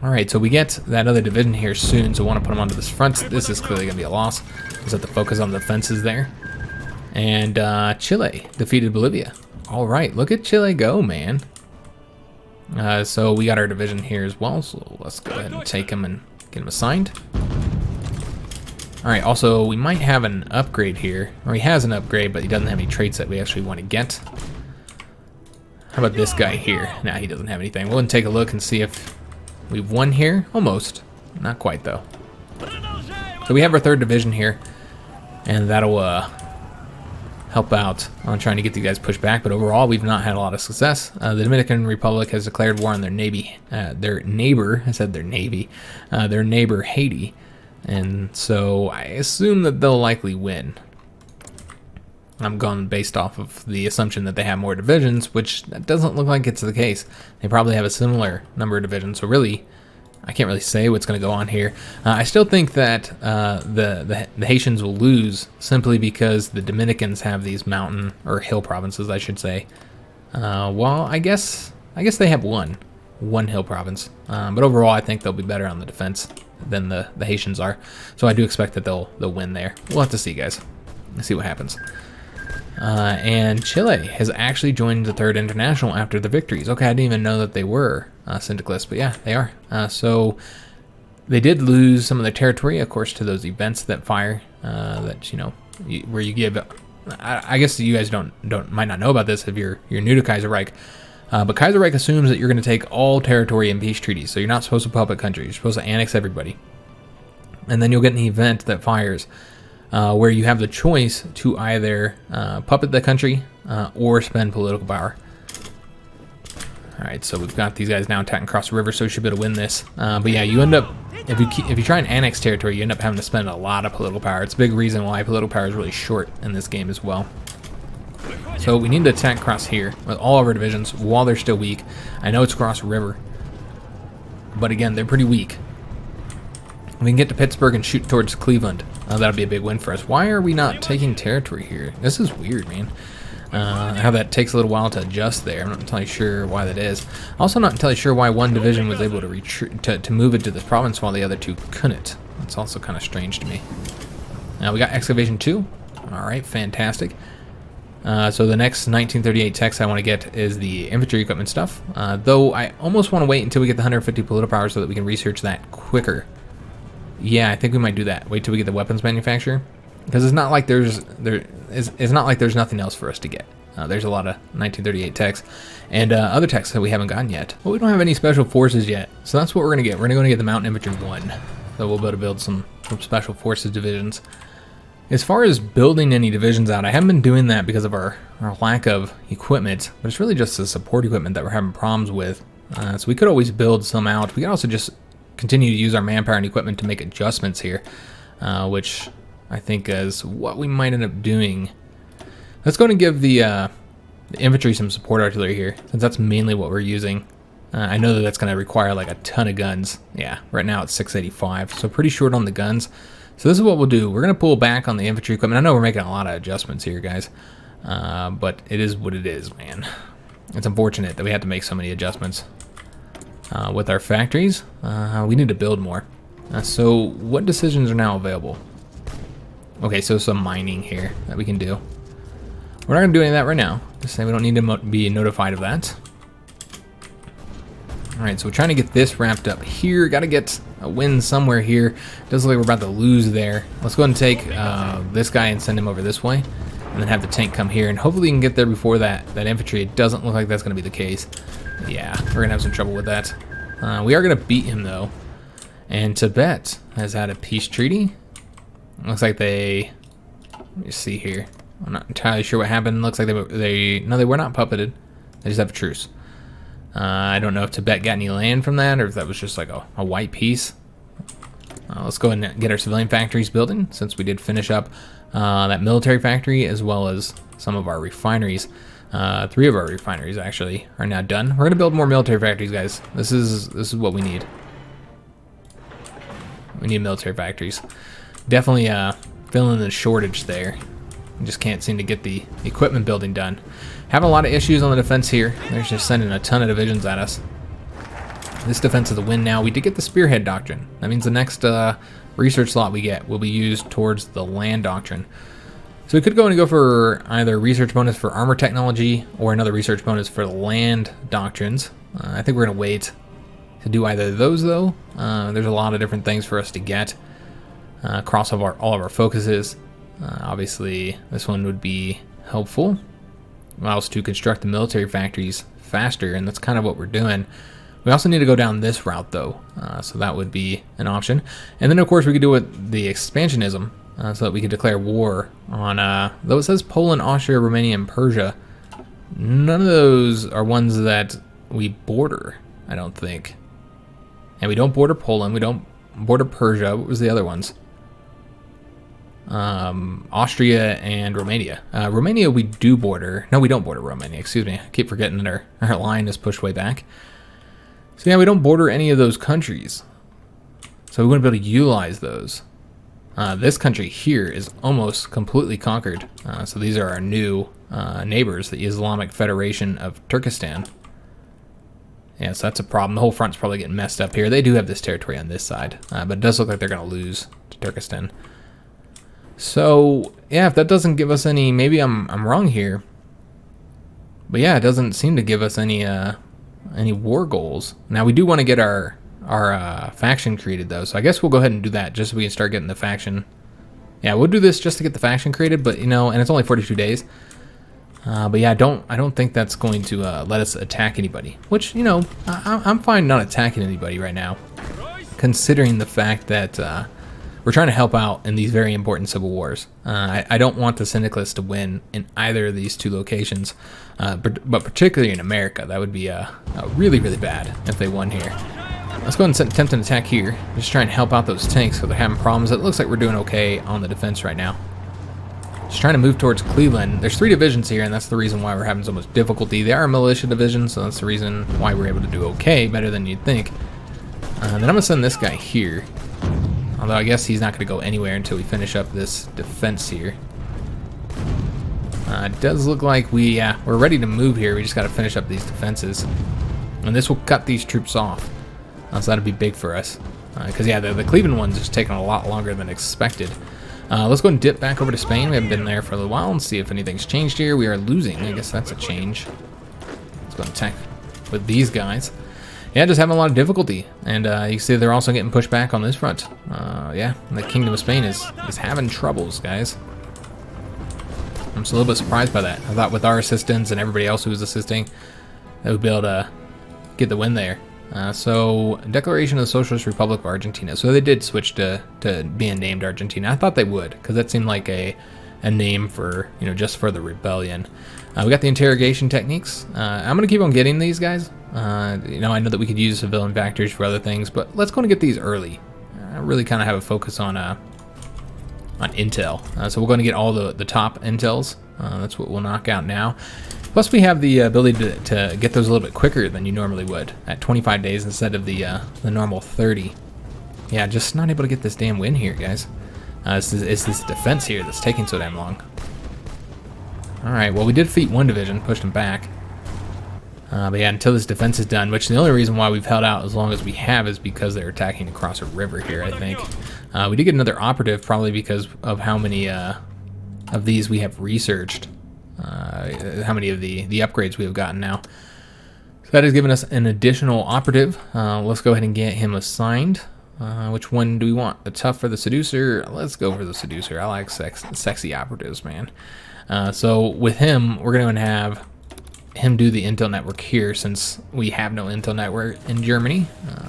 Speaker 1: Alright, so we get that other division here soon, so I want to put them onto this front. This is clearly going to be a loss. Just have to focus on the defenses there. And Chile defeated Bolivia. Alright, look at Chile go, man. So we got our division here as well, so let's go ahead and take him and get him assigned. Alright, also we might have an upgrade here. Or he has an upgrade, but he doesn't have any traits that we actually want to get. How about this guy here? Nah, he doesn't have anything. We'll take a look and see if we've won here. Almost. Not quite, though. So we have our 3rd division here, and that'll help out on trying to get these guys pushed back. But overall, we've not had a lot of success. The Dominican Republic has declared war on their navy. Their neighbor, their neighbor Haiti. And so I assume that they'll likely win. I'm going based off of the assumption that they have more divisions, which doesn't look like it's the case. They probably have a similar number of divisions, so really, I can't really say what's going to go on here. I still think that the Haitians will lose simply because the Dominicans have these mountain, or hill provinces, I should say. Well, I guess they have one hill province. But overall, I think they'll be better on the defense than the Haitians are. So I do expect that they'll win there. We'll have to see, guys. Let's see what happens. And Chile has actually joined the 3rd International after the victories. Okay, I didn't even know that they were syndicalists, but yeah, they are. So they did lose some of their territory, of course, to those events that fire, that, you know, where you give. I guess you guys might not know about this if you're new to Kaiserreich. But Kaiserreich assumes that you're going to take all territory in peace treaties, so you're not supposed to puppet countries. You're supposed to annex everybody, and then you'll get an event that fires. Where you have the choice to either puppet the country or spend political power. Alright, so we've got these guys now attacking across the river, so we should be able to win this. But yeah, you end up, if you try and annex territory, you end up having to spend a lot of political power. It's a big reason why political power is really short in this game as well. So we need to attack across here with all of our divisions while they're still weak. I know it's across the river, but again, they're pretty weak. We can get to Pittsburgh and shoot towards Cleveland. That'll be a big win for us. Why are we not taking territory here? This is weird, man. How that takes a little while to adjust there. I'm not entirely sure why that is. Also not entirely sure why one division was able to retreat, to move into this province while the other two couldn't. That's also kind of strange to me. Now we got excavation 2. Alright, fantastic. So the next 1938 text I want to get is the infantry equipment stuff. Though I almost want to wait until we get the 150 political power so that we can research that quicker. Yeah, I think we might do that. Wait till we get the weapons manufacturer, because it's not like there's nothing else for us to get. There's a lot of 1938 texts and other texts that we haven't gotten yet. But we don't have any special forces yet, so that's what we're gonna get. We're gonna get the Mountain Infantry 1, so we'll be able to build some special forces divisions. As far as building any divisions out, I haven't been doing that because of our lack of equipment, but it's really just the support equipment that we're having problems with. So we could always build some out. We could also just continue to use our manpower and equipment to make adjustments here, which I think is what we might end up doing. Let's go and give the infantry some support artillery here, since that's mainly what we're using. I know that that's going to require like a ton of guns. Yeah, right now it's 685, so pretty short on the guns. So this is what we'll do. We're going to pull back on the infantry equipment. I know we're making a lot of adjustments here, guys, but it is what it is, man. It's unfortunate that we had to make so many adjustments. With our factories, we need to build more. So what decisions are now available? Okay, so some mining here that we can do. We're not going to do any of that right now. Just say we don't need to be notified of that. Alright, so we're trying to get this wrapped up here. Got to get a win somewhere here. Doesn't look like we're about to lose there. Let's go ahead and take this guy and send him over this way. And then have the tank come here. And hopefully we can get there before that infantry. It doesn't look like that's going to be the case. Yeah, we're going to have some trouble with that. We are going to beat him, though. And Tibet has had a peace treaty. Looks like they... Let me see here. I'm not entirely sure what happened. Looks like no, they were not puppeted. They just have a truce. I don't know if Tibet got any land from that, or if that was just like a white peace. Let's go ahead and get our civilian factories building, since we did finish up that military factory, as well as some of our refineries. 3 of our refineries actually are now done. We're gonna build more military factories, guys. This is what we need. We need military factories. Definitely filling the shortage there. We just can't seem to get the equipment building done. Having a lot of issues on the defense here. They're just sending a ton of divisions at us. This defense is a win now. We did get the Spearhead Doctrine. That means the next research slot we get will be used towards the Land Doctrine. So we could go for either research bonus for armor technology or another research bonus for land doctrines. I think we're going to wait to do either of those, though. There's a lot of different things for us to get across all of our focuses. Obviously, this one would be helpful. Allows us to construct the military factories faster, and that's kind of what we're doing. We also need to go down this route, though, so that would be an option. And then, of course, we could do it the expansionism, so that we could declare war on, though it says Poland, Austria, Romania, and Persia. None of those are ones that we border, I don't think. And we don't border Poland, we don't border Persia. What was the other ones? Austria and Romania. Romania we do border. No, we don't border Romania, excuse me. I keep forgetting that our line is pushed way back. So yeah, we don't border any of those countries. So we wouldn't be able to utilize those. This country here is almost completely conquered. So these are our new neighbors, the Islamic Federation of Turkistan. Yeah, so that's a problem. The whole front's probably getting messed up here. They do have this territory on this side, but it does look like they're going to lose to Turkistan. So, yeah, if that doesn't give us any, maybe I'm wrong here. But yeah, it doesn't seem to give us any war goals. Now, we do want to get our faction created, though, so I guess we'll go ahead and do that just so we can start getting the faction. Yeah, we'll do this just to get the faction created, but, you know, and it's only 42 days. But yeah, I don't think that's going to let us attack anybody. Which, you know, I'm fine not attacking anybody right now, considering the fact that we're trying to help out in these very important civil wars. I don't want the Syndicalists to win in either of these two locations, but particularly in America. That would be really, really bad if they won here. Let's go ahead and attempt an attack here. Just try and help out those tanks because they're having problems. It looks like we're doing okay on the defense right now. Just trying to move towards Cleveland. There's 3 divisions here, and that's the reason why we're having so much difficulty. They are militia divisions, so that's the reason why we're able to do okay, better than you'd think. Then I'm going to send this guy here. Although I guess he's not going to go anywhere until we finish up this defense here. It does look like we're ready to move here. We just got to finish up these defenses. And this will cut these troops off. So that'll be big for us. Because, yeah, the Cleveland one's just taking a lot longer than expected. Let's go and dip back over to Spain. We haven't been there for a little while and see if anything's changed here. We are losing. I guess that's a change. Let's go and attack with these guys. Yeah, just having a lot of difficulty. And you can see they're also getting pushed back on this front. Yeah, the Kingdom of Spain is having troubles, guys. I'm just a little bit surprised by that. I thought with our assistance and everybody else who was assisting, they would be able to get the win there. So, Declaration of the Socialist Republic of Argentina. So they did switch to being named Argentina. I thought they would, because that seemed like a name for, you know, just for the rebellion. We got the Interrogation Techniques. I'm going to keep on getting these guys. You know, I know that we could use civilian factories for other things, but let's go and get these early. I really kind of have a focus on intel. So we're going to get all the top intels. That's what we'll knock out now. Plus, we have the ability to get those a little bit quicker than you normally would, at 25 days instead of the normal 30. Yeah, just not able to get this damn win here, guys. It's this defense here that's taking so damn long. Alright, well, we did defeat one division, pushed them back. But yeah, until this defense is done, which the only reason why we've held out as long as we have is because they're attacking across a river here, I think. We did get another operative, probably because of how many of these we have researched. How many of the upgrades we have gotten now. So that has given us an additional operative. Let's go ahead and get him assigned. Which one do we want? The tough or the seducer? Let's go for the seducer. I like sexy operatives, man. So with him, we're going to have him do the intel network here, since we have no intel network in Germany,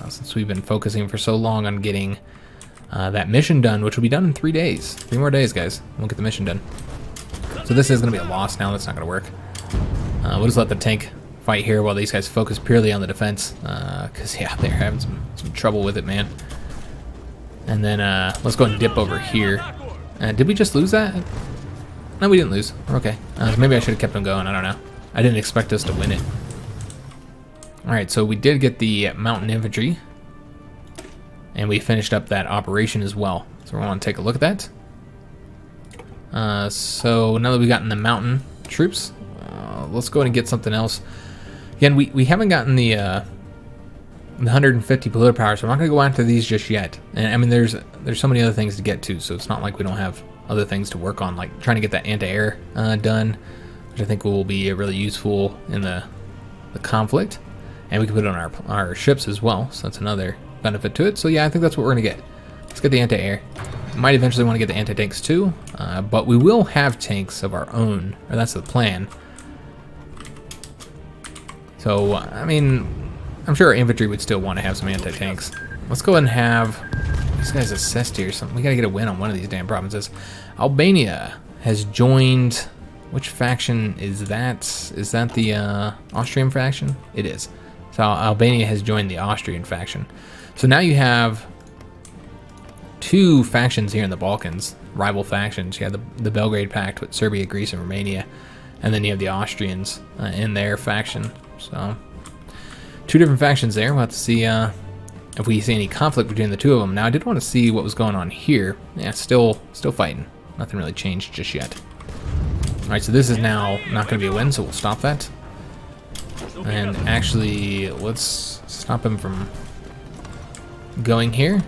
Speaker 1: since we've been focusing for so long on getting that mission done, which will be done in 3 days. 3 more days, guys. We'll get the mission done. So this is going to be a loss now. That's not going to work. We'll just let the tank fight here while these guys focus purely on the defense. Because, yeah, they're having some trouble with it, man. And then let's go and dip over here. Did we just lose that? No, we didn't lose. Okay. Maybe I should have kept them going. I don't know. I didn't expect us to win it. Alright, so we did get the mountain infantry. And we finished up that operation as well. So we want to take a look at that. So now that we've gotten the mountain troops, let's go ahead and get something else. Again, we haven't gotten the 150 political power, so I'm not going to go after these just yet. And I mean, there's so many other things to get to, so it's not like we don't have other things to work on, like trying to get that anti-air done, which I think will be really useful in the conflict. And we can put it on our ships as well, so that's another benefit to it. So yeah, I think that's what we're going to get. Let's get the anti-air. Might eventually want to get the anti-tanks too, but we will have tanks of our own, or that's the plan. So, I mean, I'm sure our infantry would still want to have some anti-tanks. Let's go ahead and have these guys assessed here. We got to get a win on one of these damn provinces. Albania has joined. Which faction is that? Is that the Austrian faction? It is. So Albania has joined the Austrian faction. So now you have two factions here in the Balkans, rival factions. You have the Belgrade Pact with Serbia, Greece, and Romania, and then you have the Austrians in their faction. So two different factions there. We'll have to see if we see any conflict between the two of them. Now I did want to see what was going on here. Yeah, still fighting. Nothing really changed just yet. All right, so this is now not going to be a win, so we'll stop that. And actually, let's stop him from going here.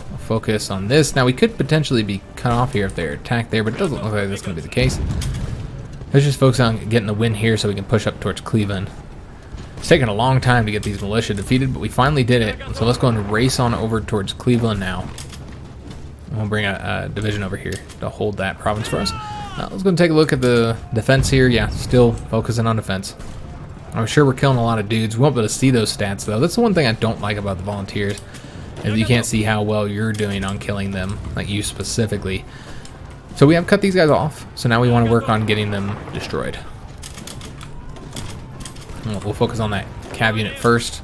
Speaker 1: We'll focus on this. Now we could potentially be cut off here if they're attacked there, but it doesn't look like that's going to be the case. Let's just focus on getting the win here so we can push up towards Cleveland. It's taken a long time to get these militia defeated, but we finally did it. So let's go and race on over towards Cleveland now. And we'll bring a division over here to hold that province for us. Let's go and take a look at the defense here. Yeah, still focusing on defense. I'm sure we're killing a lot of dudes. We won't be able to see those stats, though. That's the one thing I don't like about the volunteers, is you can't see how well you're doing on killing them, like you specifically. So we have cut these guys off, so now we want to work on getting them destroyed. We'll focus on that cav unit first,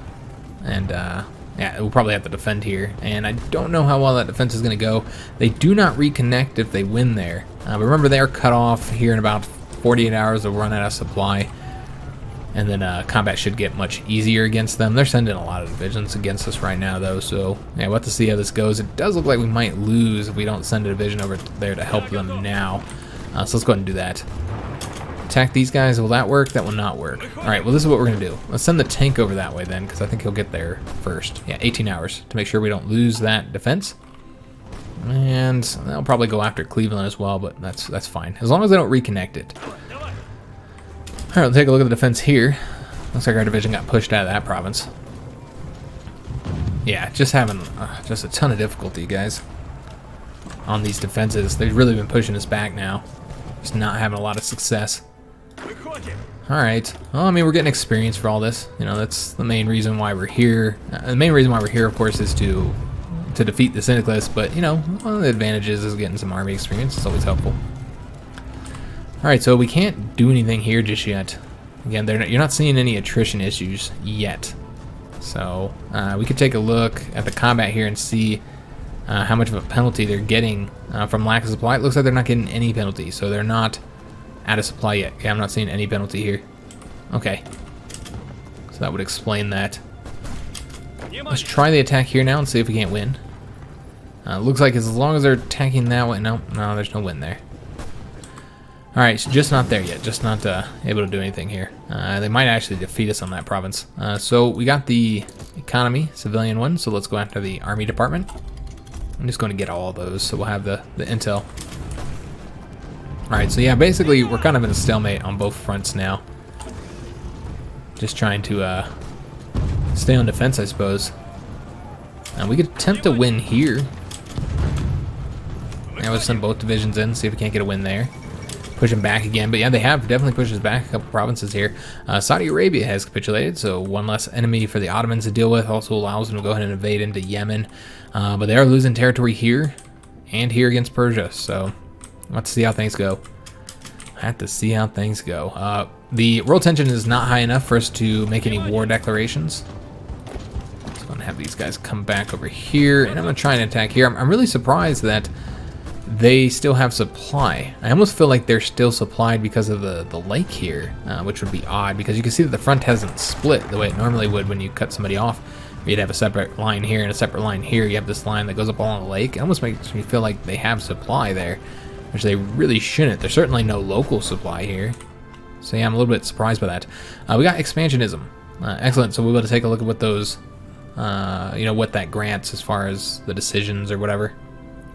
Speaker 1: and yeah, we'll probably have to defend here. And I don't know how well that defense is going to go. They do not reconnect if they win there. But remember, they are cut off here in about 48 hours. They'll run out of supply, and then combat should get much easier against them. They're sending a lot of divisions against us right now, though, so yeah, we'll have to see how this goes. It does look like we might lose if we don't send a division over there to help them now. So let's go ahead and do that. Attack these guys. Will that work? That will not work. All right, well, this is what we're going to do. Let's send the tank over that way then, because I think he'll get there first. Yeah, 18 hours to make sure we don't lose that defense. And they'll probably go after Cleveland as well, but that's fine, as long as they don't reconnect it. All right, we'll take a look at the defense here. Looks like our division got pushed out of that province. Yeah, just having just a ton of difficulty, guys, on these defenses. They've really been pushing us back now. Just not having a lot of success. Alright, well, I mean, we're getting experience for all this. You know, that's the main reason why we're here. The main reason why we're here, of course, is to defeat the Syndicalists, but, you know, one of the advantages is getting some army experience. It's always helpful. Alright, so we can't do anything here just yet. Again, you're not seeing any attrition issues yet. So, we could take a look at the combat here and see how much of a penalty they're getting from lack of supply. It looks like they're not getting any penalty, so they're not out of supply yet. Okay, I'm not seeing any penalty here. Okay, so that would explain that. Let's try the attack here now and see if we can't win. Looks like as long as they're attacking that way, no, there's no win there. All right, so just not there yet, just not able to do anything here. They might actually defeat us on that province. So we got the economy, civilian one, so let's go after the army department. I'm just going to get all of those, so we'll have the intel. Alright, so yeah, basically we're kind of in a stalemate on both fronts now. Just trying to stay on defense, I suppose. We could attempt to win here. Now we'll send both divisions in, see if we can't get a win there. Push them back again, but yeah, they have definitely pushed us back a couple provinces here. Saudi Arabia has capitulated, so one less enemy for the Ottomans to deal with. Also allows them to go ahead and invade into Yemen. But they are losing territory here and here against Persia, so let's see how things go. I have to see how things go. The world tension is not high enough for us to make any war declarations. So I'm going to have these guys come back over here, and I'm going to try and attack here. I'm really surprised that they still have supply. I almost feel like they're still supplied because of the lake here, which would be odd, because you can see that the front hasn't split the way it normally would when you cut somebody off. You'd have a separate line here and a separate line here. You have this line that goes up along the lake. It almost makes me feel like they have supply there, which which they really shouldn't. There's certainly no local supply here. So yeah, I'm a little bit surprised by that. We got expansionism. Excellent. So we'll be able to take a look at what those, you know, what that grants as far as the decisions or whatever,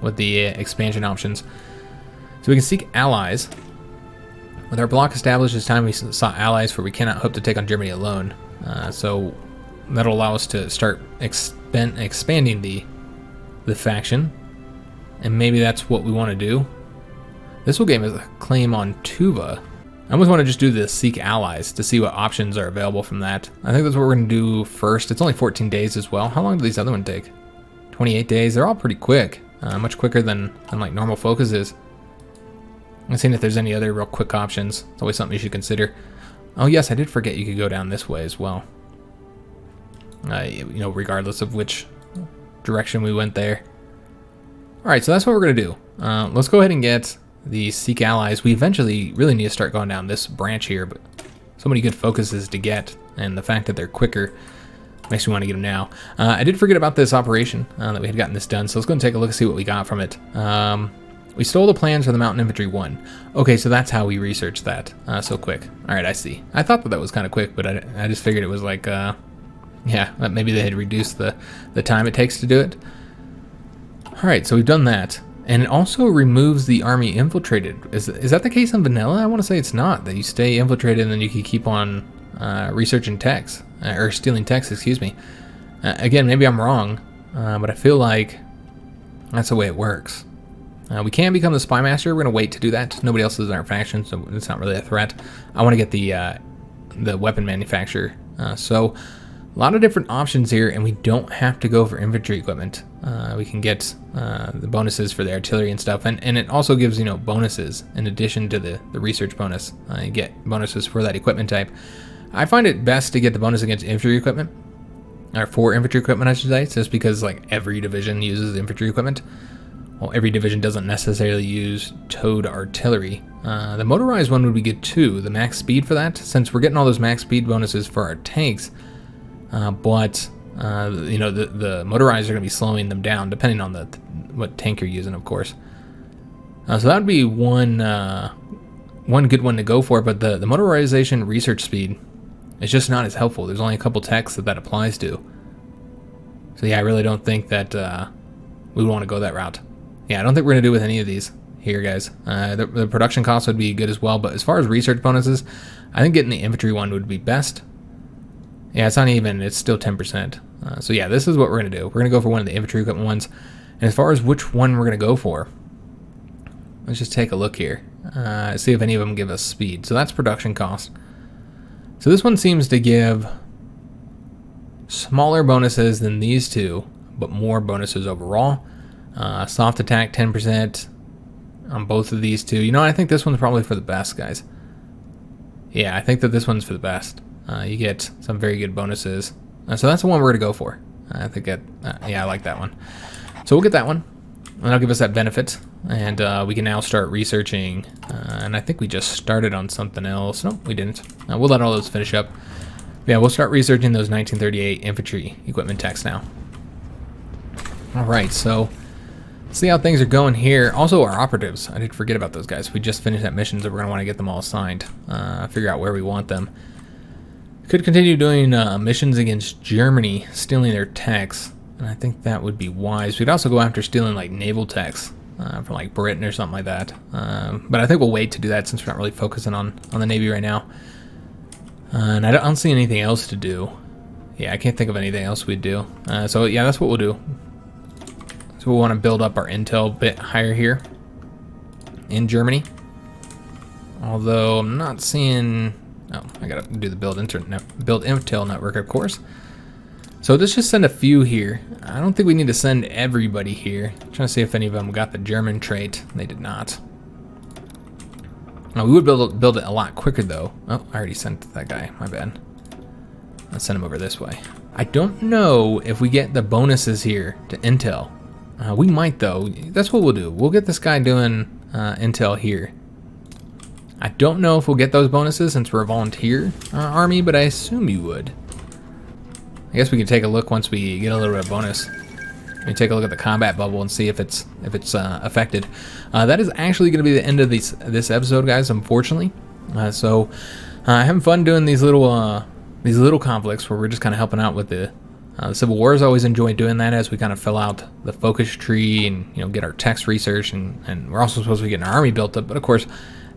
Speaker 1: with the expansion options. So we can seek allies. With our bloc established, it's time we sought allies, for we cannot hope to take on Germany alone. So that'll allow us to start expanding the faction, and maybe that's what we want to do. This will give us a claim on Tuva. I almost want to just do the seek allies to see what options are available from that. I think that's what we're going to do first. It's only 14 days as well. How long do these other ones take? 28 days. They're all pretty quick, much quicker than like normal focus is. I'm seeing if there's any other real quick options. It's always something you should consider. Oh yes, I did forget you could go down this way as well. You know, regardless of which direction we went there. Alright, so that's what we're going to do. Let's go ahead and get the Seek Allies. We eventually really need to start going down this branch here, but so many good focuses to get, and the fact that they're quicker makes me want to get them now. I did forget about this operation, that we had gotten this done, so let's go and take a look and see what we got from it. We stole the plans for the Mountain Infantry 1. Okay, so that's how we researched that so quick. Alright, I see. I thought that was kind of quick, but I just figured it was like, yeah, maybe they had reduced the time it takes to do it. Alright, so we've done that. And it also removes the army infiltrated. Is that the case on vanilla? I want to say it's not, that you stay infiltrated and then you can keep on researching techs, or stealing techs, excuse me. Again, maybe I'm wrong, but I feel like that's the way it works. We can become the spy master. We're going to wait to do that. Nobody else is in our faction, so it's not really a threat. I want to get the weapon manufacturer. So a lot of different options here, and we don't have to go for infantry equipment. We can get the bonuses for the artillery and stuff, and it also gives, you know, bonuses in addition to the research bonus. You get bonuses for that equipment type. I find it best to get the bonus against infantry equipment, or for infantry equipment, I should say, just because like every division uses infantry equipment. Well, every division doesn't necessarily use towed artillery. The motorized one would be good too, the max speed for that, since we're getting all those max speed bonuses for our tanks. But you know, the motorized are going to be slowing them down depending on what tank you're using, of course. So that would be one good one to go for. But the motorization research speed is just not as helpful. There's only a couple techs that applies to. So yeah, I really don't think that we want to go that route. Yeah, I don't think we're going to do with any of these here, guys. The production cost would be good as well. But as far as research bonuses, I think getting the infantry one would be best. Yeah, it's not even, it's still 10%. So yeah, this is what we're going to do. We're going to go for one of the infantry equipment ones. And as far as which one we're going to go for, let's just take a look here. See if any of them give us speed. So that's production cost. So this one seems to give smaller bonuses than these two, but more bonuses overall. Soft attack 10% on both of these two. You know, I think this one's probably for the best, guys. Yeah, I think that this one's for the best. You get some very good bonuses. So that's the one we're going to go for. I think that, yeah, I like that one. So we'll get that one. And that'll give us that benefit. And we can now start researching. And I think we just started on something else. No, we didn't. We'll let all those finish up. Yeah, we'll start researching those 1938 infantry equipment techs now. Alright, so let's see how things are going here. Also, our operatives. I did forget about those guys. We just finished that mission, so we're going to want to get them all assigned. Figure out where we want them. Could continue doing missions against Germany, stealing their techs, and I think that would be wise. We'd also go after stealing like naval techs from like Britain or something like that. But I think we'll wait to do that since we're not really focusing on the Navy right now. And I don't see anything else to do. Yeah, I can't think of anything else we'd do. So yeah, that's what we'll do. So we'll want to build up our intel a bit higher here in Germany. Although I'm not seeing. Oh, I gotta do the build intel network, of course. So let's just send a few here. I don't think we need to send everybody here. I'm trying to see if any of them got the German trait. They did not. Now, we would build it a lot quicker though. Oh, I already sent that guy. My bad. Let's send him over this way. I don't know if we get the bonuses here to intel. We might though. That's what we'll do. We'll get this guy doing intel here. I don't know if we'll get those bonuses since we're a volunteer army, but I assume you would. I guess we can take a look once we get a little bit of bonus. Let me take a look at the combat bubble and see if it's affected. That is actually going to be the end of this episode, guys. Unfortunately, so having fun doing these little conflicts where we're just kind of helping out with the Civil Wars. I always enjoy doing that as we kind of fill out the focus tree and get our text research, and we're also supposed to be getting our army built up. But of course,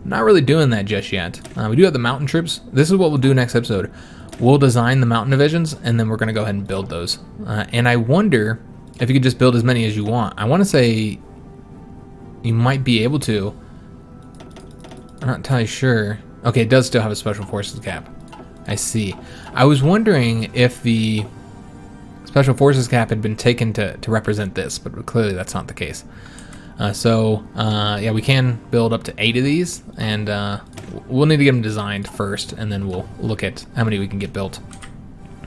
Speaker 1: not really doing that just yet. We do have the mountain troops. This is what we'll do next episode. We'll design the mountain divisions, and then we're going to go ahead and build those. And I wonder if you could just build as many as you want. I want to say you might be able to. I'm not entirely sure. Okay, it does still have a special forces cap. I see. I was wondering if the special forces cap had been taken to represent this, but clearly that's not the case. Yeah, we can build up to 8 of these, and we'll need to get them designed first, and then we'll look at how many we can get built.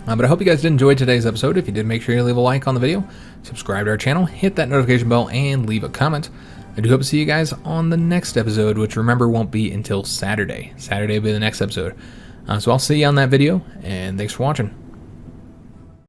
Speaker 1: But I hope you guys did enjoy today's episode. If you did, make sure you leave a like on the video, subscribe to our channel, hit that notification bell, and leave a comment. I do hope to see you guys on the next episode, which remember won't be until Saturday. Saturday will be the next episode. So I'll see you on that video, and thanks for watching.